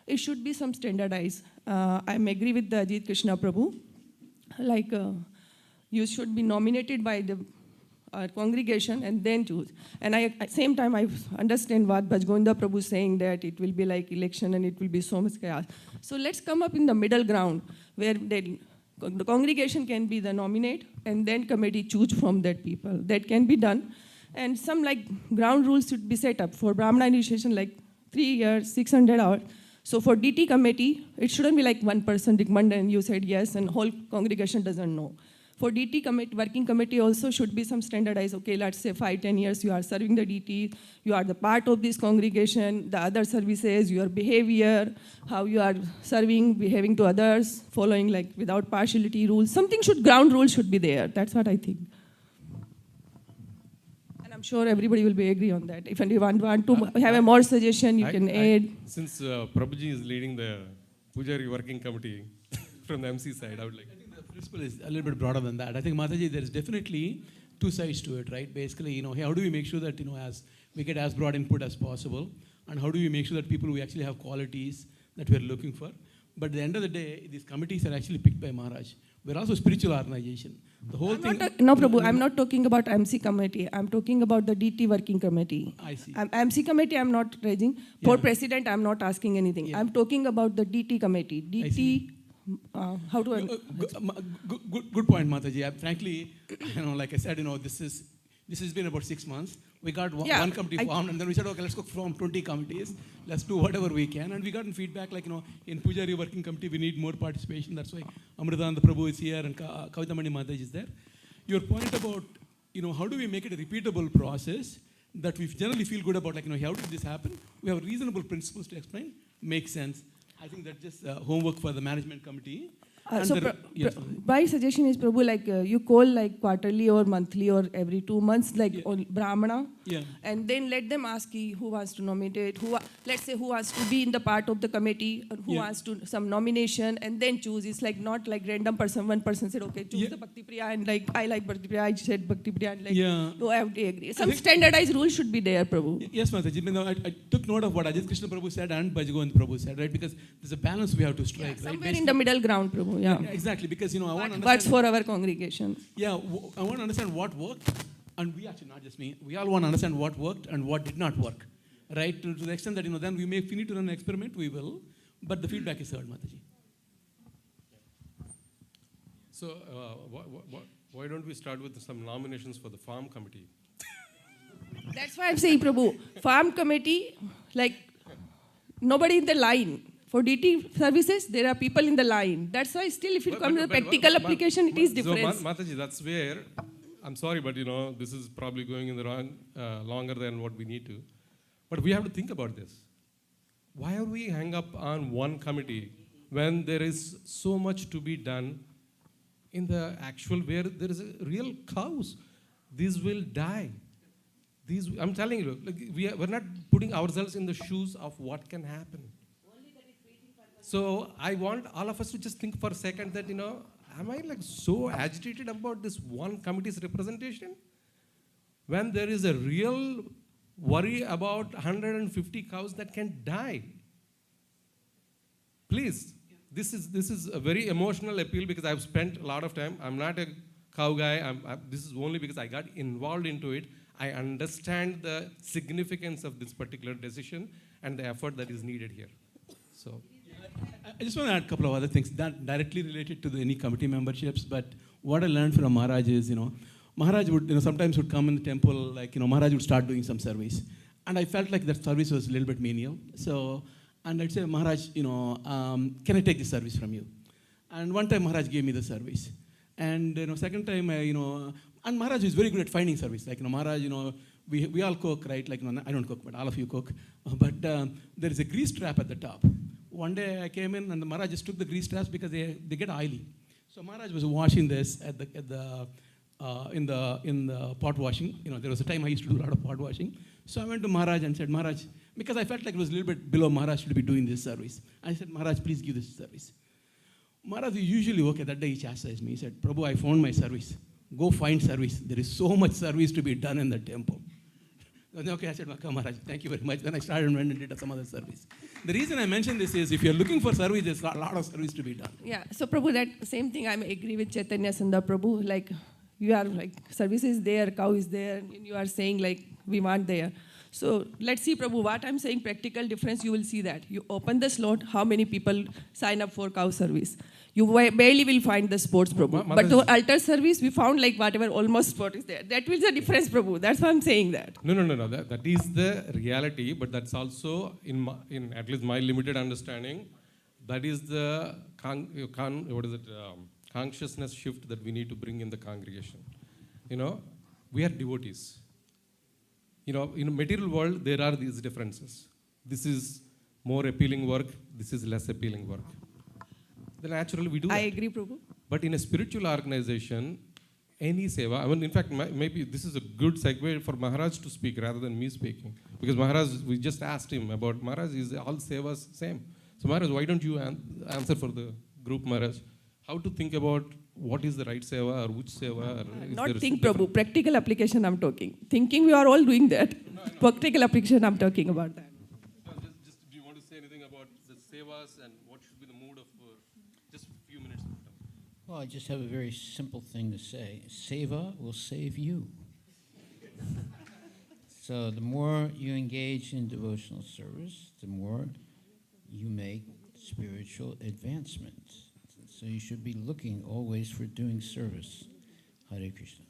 it should be some standardized. I agree with the Ajit Krishna Prabhu. You should be nominated by the congregation and then choose. And at the same time, I understand what Bhajgonda Prabhu is saying, that it will be like election and it will be so much chaos. So let's come up in the middle ground where the congregation can be the nominate and then committee choose from that people. That can be done. And some ground rules should be set up for Brahmana initiation, 3 years, 600 hours. So for DT committee, it shouldn't be one person recommended and you said yes and whole congregation doesn't know. For DT committee, working committee also should be some standardized, okay, let's say 5-10 years you are serving the DT, you are the part of this congregation, the other services, your behavior, how you are serving, behaving to others, following without partiality rules. Ground rules should be there. That's what I think. And I'm sure everybody will be agree on that. If you want to have a more suggestion, you can add. Since Prabhuji is leading the Pujari working committee from the MC side, I would like principle is a little bit broader than that. I think, Mataji, there is definitely two sides to it, right? Basically, how do we make sure that, as we get as broad input as possible, and how do we make sure that people who actually have qualities that we're looking for? But at the end of the day, these committees are actually picked by Maharaj. We're also a spiritual organization. The whole thing. No, Prabhu, I'm not talking about MC committee. I'm talking about the DT working committee. I see. MC committee, I'm not raising. For president, I'm not asking anything. Yeah. I'm talking about the DT committee. DT, how do I? Good point, Mataji. Frankly, like I said, this has been about 6 months. We got one committee formed, and then we said, okay, let's go form 20 committees. Let's do whatever we can. And we got feedback like, in Pujari working committee, we need more participation. That's why Amritananda Prabhu is here and Kavitamani Mataji is there. Your point about, how do we make it a repeatable process that we generally feel good about, like, how did this happen? We have reasonable principles to explain, makes sense. I think that's just homework for the management committee. My suggestion is, Prabhu, like you call like quarterly or monthly or every 2 months, like on Brahmana, and then let them ask who wants to nominate, let's say who wants to be in the part of the committee, or who wants to some nomination, and then choose. It's like not like random person. One person said, okay, choose the Bhakti Priya, and like I like Bhakti Priya, I said Bhakti Priya, and like no, I have to agree. Some standardized rules should be there, Prabhu. Yes, Mataji. I took note of what Ajit Krishna Prabhu said and Bhajgovind Prabhu said, right? Because there's a balance we have to strike, right? Somewhere in the middle ground, Prabhu. Yeah, exactly. Because I want to understand. Works for our congregation. Yeah, I want to understand what worked, and we actually, not just me, we all want to understand what worked and what did not work, right? To the extent that then we need to run an experiment, we will, but the feedback is heard, Mataji. So why don't we start with some nominations for the farm committee? That's why I'm saying, Prabhu, farm committee, like nobody in the line. For DT services, there are people in the line. That's why still if it comes to the practical application, it is different. So Mataji, that's where, I'm sorry, but this is probably going in the wrong, longer than what we need to. But we have to think about this. Why are we hung up on one committee when there is so much to be done in the actual, where there is a real cows? These will die. I'm telling you, like, we're not putting ourselves in the shoes of what can happen. So I want all of us to just think for a second that, am I like so agitated about this one committee's representation? When there is a real worry about 150 cows that can die. Please, this is a very emotional appeal because I've spent a lot of time. I'm not a cow guy. This is only because I got involved into it. I understand the significance of this particular decision and the effort that is needed here. So. I just want to add a couple of other things, not directly related to any committee memberships, but what I learned from Maharaj is, Maharaj would, sometimes would come in the temple, like, Maharaj would start doing some service. And I felt like that service was a little bit menial. So, and I'd say, Maharaj, can I take this service from you? And one time Maharaj gave me the service. And, second time, and Maharaj is very good at finding service. Like, Maharaj, we all cook, right? Like, I don't cook, but all of you cook. But there is a grease trap at the top. One day I came in and the Maharaj just took the grease traps because they get oily. So Maharaj was washing this in the pot washing. There was a time I used to do a lot of pot washing. So I went to Maharaj and said, Maharaj, because I felt like it was a little bit below Maharaj to be doing this service. I said, Maharaj, please give this service. Maharaj usually, okay, that day he chastised me. He said, Prabhu, I found my service. Go find service. There is so much service to be done in the temple. Okay, I said, come Maharaj, thank you very much. Then I started and went and did some other service. The reason I mention this is if you're looking for service, there's a lot of service to be done. Yeah, so Prabhu, that same thing I agree with Chaitanya Sundar Prabhu. Like, you are like, service is there, cow is there, and you are saying like, we want there. So let's see, Prabhu, what I'm saying, practical difference, you will see that. You open the slot, how many people sign up for cow service? You barely will find the sports, Prabhu. But the altar service, we found like whatever, almost spot is there. That will be the difference, Prabhu. That's why I'm saying that. No. That is the reality, but that's also, in at least my limited understanding, that is the consciousness shift that we need to bring in the congregation. We are devotees. In a material world, there are these differences. This is more appealing work. This is less appealing work. Then naturally we do that. I agree, Prabhu. But in a spiritual organization, any seva, in fact, maybe this is a good segue for Maharaj to speak rather than me speaking. Because Maharaj, we just asked him about Maharaj, is all sevas same? So Maharaj, why don't you answer for the group, Maharaj? How to think about what is the right seva or which seva? Not think, Prabhu. Practical application I'm talking. Thinking we are all doing that. Practical application I'm talking about that. Just do you want to say anything about the sevas and what should be the mood of just a few minutes? Well, I just have a very simple thing to say. Seva will save you. So the more you engage in devotional service, the more you make spiritual advancement. So you should be looking always for doing service. Hare Krishna.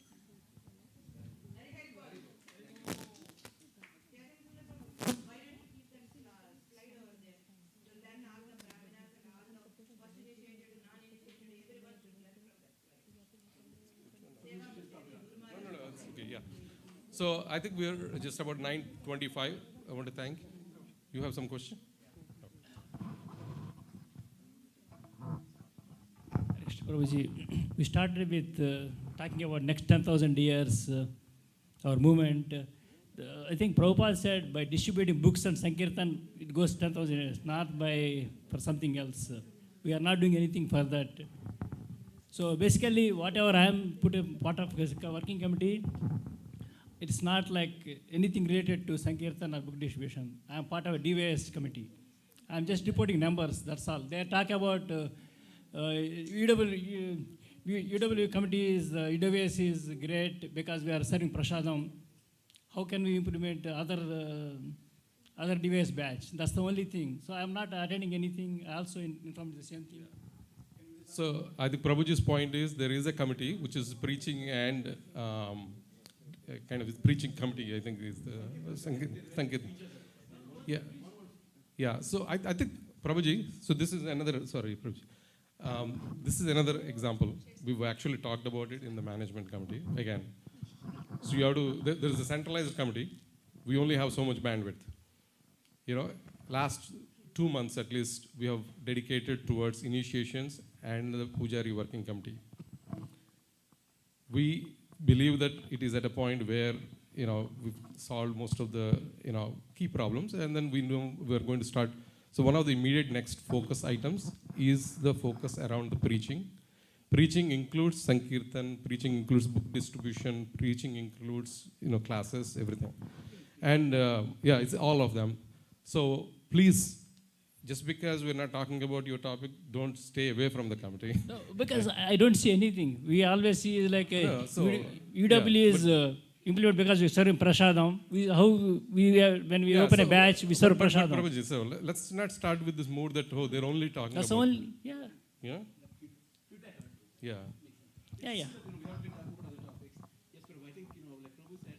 Okay, yeah. So I think we're just about 9:25. I want to thank. You have some question? Prabhuji, we started with talking about next 10,000 years, our movement. I think Prabhupada said by distributing books and Sankirtan, it goes 10,000 years, not by for something else. We are not doing anything for that. So basically, whatever I am put a part of a working committee, it's not like anything related to Sankirtan or book distribution. I am part of a DVS committee. I am just reporting numbers, that's all. They talk about UW committee is, UWS is great because we are serving Prasadam. How can we implement other DVS batch? That's the only thing. So I'm not attending anything. I also informed the same thing. So I think Prabhuji's point is there is a committee which is preaching and kind of preaching committee, I think is the Sankit. Yeah. Yeah. So I think Prabhuji, so this is another, sorry, Prabhuji. This is another example. We've actually talked about it in the management committee. Again, so you have to, there is a centralized committee. We only have so much bandwidth. You know, last 2 months at least, we have dedicated towards initiations and the Pujari working committee. We believe that it is at a point where, you know, we've solved most of the, you know, key problems, and then we know we're going to start. So one of the immediate next focus items is the focus around the preaching. Preaching includes Sankirtan, preaching includes book distribution, preaching includes, you know, classes, everything. And yeah, it's all of them. So please, just because we're not talking about your topic, don't stay away from the committee. No, because I don't see anything. We always see like No, so, UW is implement because we serve Prasadam. When we open a batch, we serve Prasadam. Prabhuji, so let's not start with this mood that, oh, they're only talking That's about. only, yeah. Yeah? Yeah. Yeah, yeah.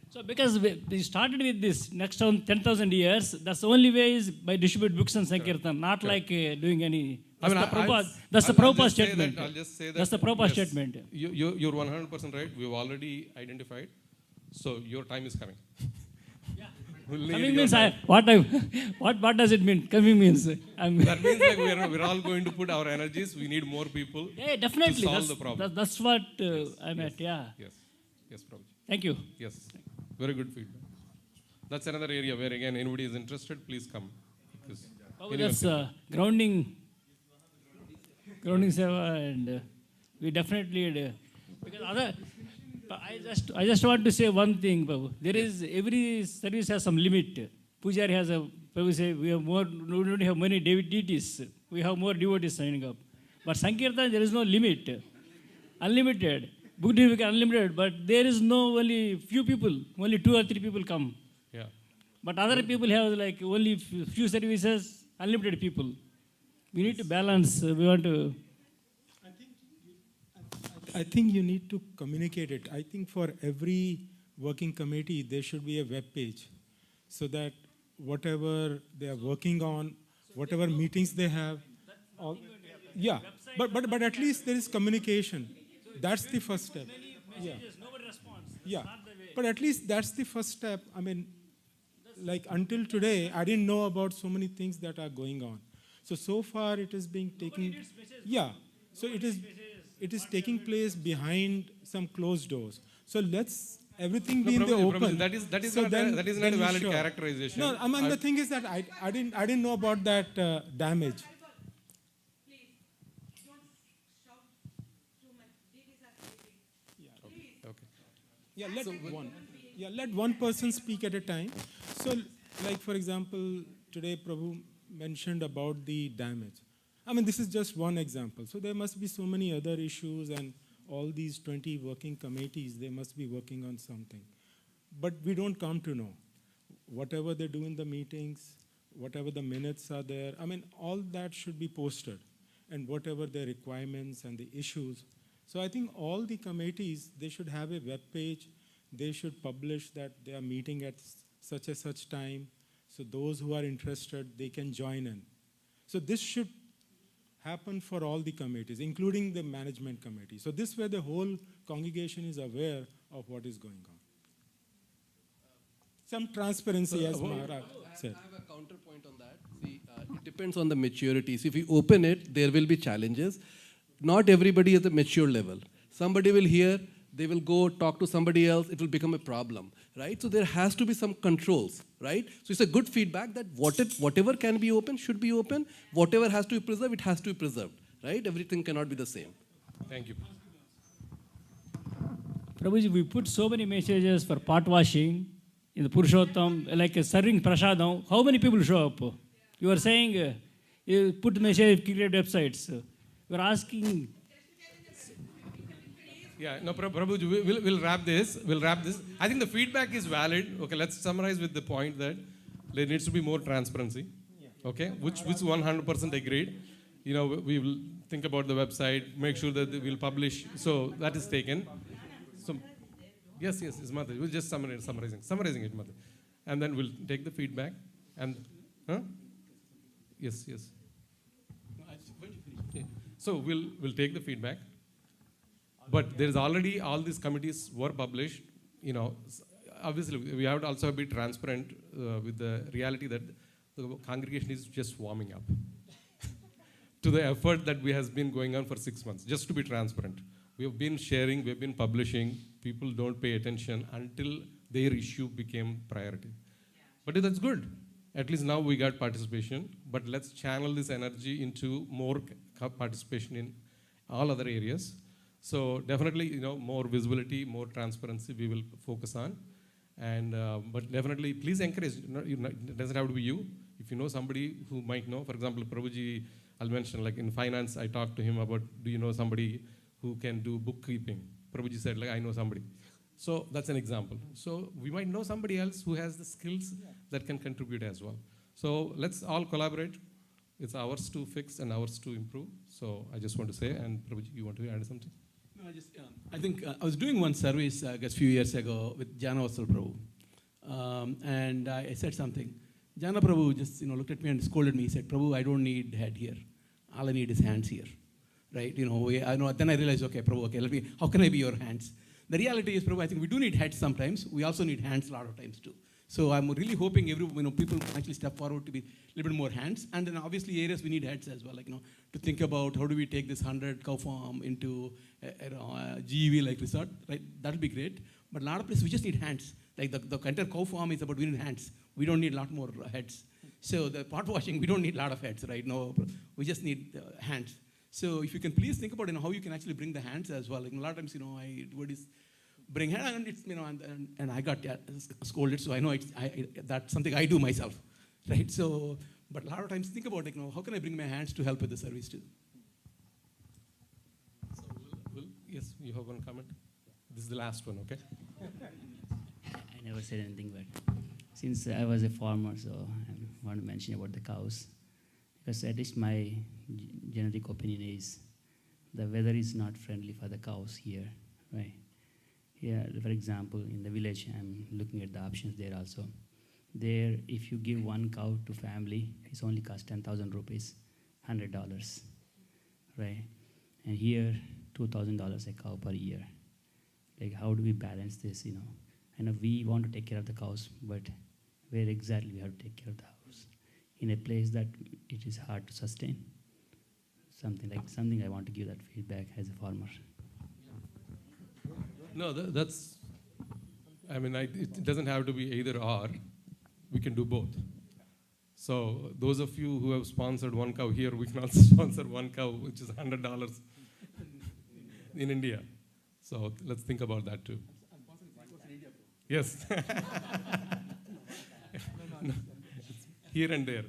So because we started with this next 10,000 years, that's the only way is by distribute books and Sankirtan, not like doing any. That's the Prabhupada statement. I'll just say that. That's the Prabhupada yes, statement. You're 100% right. We've already identified. So your time is coming. Coming means what does it mean? Coming means that means like we're all going to put our energies. We need more people. Yeah, definitely. To solve the problem. That's what I meant. Yeah. Yes. Yes, Prabhuji. Thank you. Yes. Very good feedback. That's another area where again anybody is interested, please come. That's grounding seva, and we definitely because I just want to say one thing, Prabhu. There is every service has some limit. Pujari has a Prabhu say we don't have many deities. We have more devotees signing up. But Sankirtan there is no limit, unlimited. Book distribution unlimited, but there is no only few people, only 2 or 3 people come. Yeah. But other people have like only few services, unlimited people. We need to balance. We want to. I think you need to communicate it. I think for every working committee, there should be a web page so that whatever they are working on, whatever meetings they have, yeah. But at least there is communication. That's the first step. Yeah. Nobody responds. Yeah. But at least that's the first step. I mean, like until today, I didn't know about so many things that are going on. So far it is being taken. Yeah. So it is taking place behind some closed doors. So let's everything be in the open. That is so not a valid characterization. No, I mean the thing is that I didn't know about that damage. Yeah, let one person speak at a time. So, like for example, today Prabhu mentioned about the damage. I mean, this is just one example. So there must be so many other issues, and all these 20 working committees, they must be working on something. But we don't come to know. Whatever they do in the meetings, whatever the minutes are there, I mean, all that should be posted, and whatever their requirements and the issues. So I think all the committees, they should have a web page. They should publish that they are meeting at such and such time. So those who are interested, they can join in. So this should happen for all the committees, including the management committee. So this way the whole congregation is aware of what is going on. Some transparency, as Maharaj said. I have a counterpoint on that. See, it depends on the maturity. So if you open it, there will be challenges. Not everybody is at the mature level. Somebody will hear, they will go talk to somebody else, it will become a problem, right? So there has to be some controls, right? So it's a good feedback that whatever can be open should be open. Whatever has to be preserved, it has to be preserved, right? Everything cannot be the same. Thank you. Prabhuji, we put so many messages for pot washing in the Purushottam, like serving prasadam. How many people show up? You are saying you put the message, create websites. We are asking. Yeah, no, Prabhuji, we'll wrap this. We'll wrap this. I think the feedback is valid. Okay, let's summarize with the point that there needs to be more transparency. Okay, which 100% agreed. You know, we will think about the website, make sure that we'll publish. So that is taken. So yes, it's Mother. We'll just summarizing it, Mother, and then we'll take the feedback and yes. Yeah. So we'll take the feedback. But there is already all these committees were published. You know, obviously we have to also be transparent with the reality that the congregation is just warming up to the effort that has been going on for 6 months. Just to be transparent, we have been sharing, we have been publishing. People don't pay attention until their issue became priority. But that's good. At least now we got participation. But let's channel this energy into more participation in all other areas. So definitely, you know, more visibility, more transparency we will focus on. And but definitely, please encourage. It doesn't have to be you. If you know somebody who might know, for example, Prabhuji, I'll mention, like in finance, I talked to him about, do you know somebody who can do bookkeeping? Prabhuji said, like, I know somebody. So that's an example. So we might know somebody else who has the skills that can contribute as well. So let's all collaborate. It's ours to fix and ours to improve. So I just want to say, and Prabhuji, you want to add something? No, I think I was doing one service, I guess, a few years ago with Jana Vassal Prabhu. And I said something. Jana Prabhu just looked at me and scolded me. He said, Prabhu, I don't need head here. All I need is hands here. Right? Then I realized, okay, Prabhu, okay, how can I be your hands? The reality is, Prabhu, I think we do need heads sometimes. We also need hands a lot of times too. So I'm really hoping people actually step forward to be a little bit more hands. And then obviously areas we need heads as well, to think about how do we take this 100 cow farm into a GEV-like resort, right? That'll be great. But a lot of places we just need hands. Like the entire cow farm is about we need hands. We don't need a lot more heads. So the pot washing, we don't need a lot of heads, right? No, we just need hands. So if you can please think about how you can actually bring the hands as well. Like a lot of times, bring hand, and it's and I got scolded, so I know that's something I do myself, right? So, but a lot of times think about how can I bring my hands to help with the service too? So yes, you have one comment. This is the last one, okay? I never said anything, but since I was a farmer, so I want to mention about the cows, because at least my generic opinion is the weather is not friendly for the cows here, right? Yeah, for example, in the village, I'm looking at the options there also. There, if you give one cow to family, it's only cost 10,000 rupees, $100, right? And here, $2,000 a cow per year. Like, how do we balance this, I know we want to take care of the cows, but where exactly we have to take care of the house? In a place that it is hard to sustain. Something I want to give that feedback as a farmer. No, that's, it doesn't have to be either or. We can do both. So those of you who have sponsored one cow here, we can also sponsor one cow, which is $100 in India. So let's think about that too. Yes. No, here and there.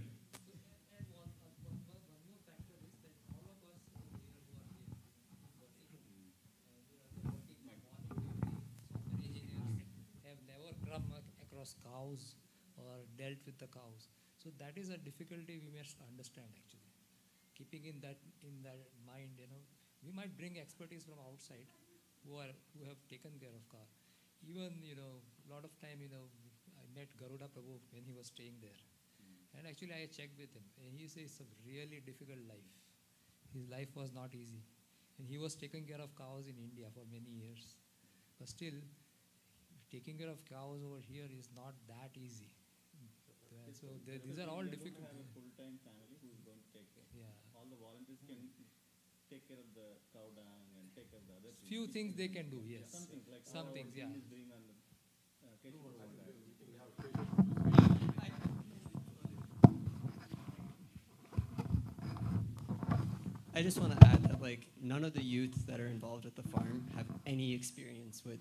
cows or dealt with the cows. So that is a difficulty we must understand actually. Keeping in that mind, we might bring expertise from outside who have taken care of cow. Even a lot of time I met Garuda Prabhu when he was staying there, and actually I checked with him, and he says it's a really difficult life. His life was not easy, and he was taking care of cows in India for many years, but still taking care of cows over here is not that easy. So these are all difficult. Have a full-time family who is going to take care. Yeah. All the volunteers can take care of the cow dung and take care of the other things. Few things they can do, yes. Some things like some things, yeah. is doing on the I just want to add that none of the youth that are involved at the farm have any experience with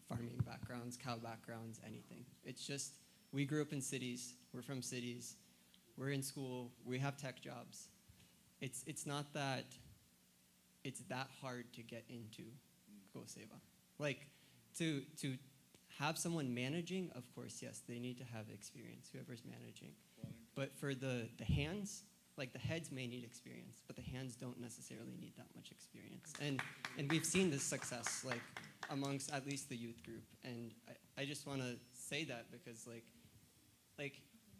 farming backgrounds, cow backgrounds, anything. It's just we grew up in cities. We're from cities. We're in school. We have tech jobs. It's not that it's that hard to get into GoSeva. To have someone managing, of course, yes, they need to have experience, whoever's managing. But for the hands, the heads may need experience, but the hands don't necessarily need that much experience. And we've seen this success, amongst at least the youth group. And I just want to say that because,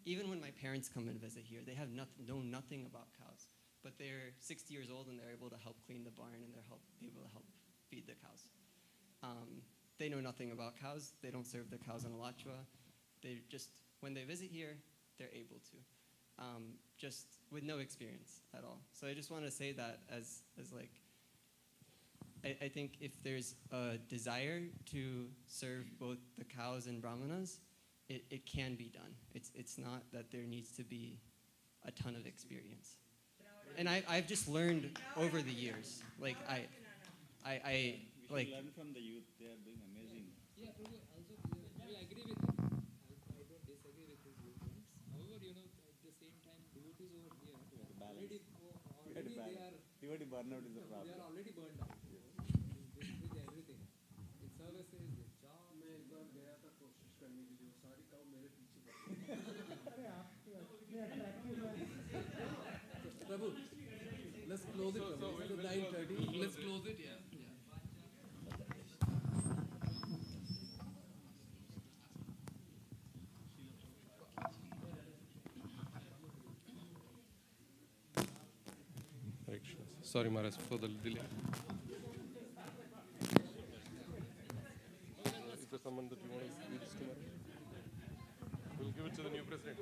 even when my parents come and visit here, they have know nothing about cows. But they're 60 years old and they're able to help clean the barn and they're able to help feed the cows. They know nothing about cows. They don't serve the cows in Alachua. They just, when they visit here, they're able to. Just with no experience at all. So I just want to say that as I think if there's a desire to serve both the cows and brahmanas, it can be done. It's not that there needs to be a ton of experience. And I've just learned over the years. learn from the youth. They are doing amazing. Yeah, Prabhu, also, I agree with him. I don't disagree with his viewpoints. However, at the same time, devotees over here already Devotee burnout is a problem. They are already burned out. With everything. In services, with jobs. Prabhu, let's close it. It's 9:30. Let's close it. Yeah. Sorry, Maharaj, for the delay. Is there someone that you want to give this to, Maharaj? We'll give it to the new president.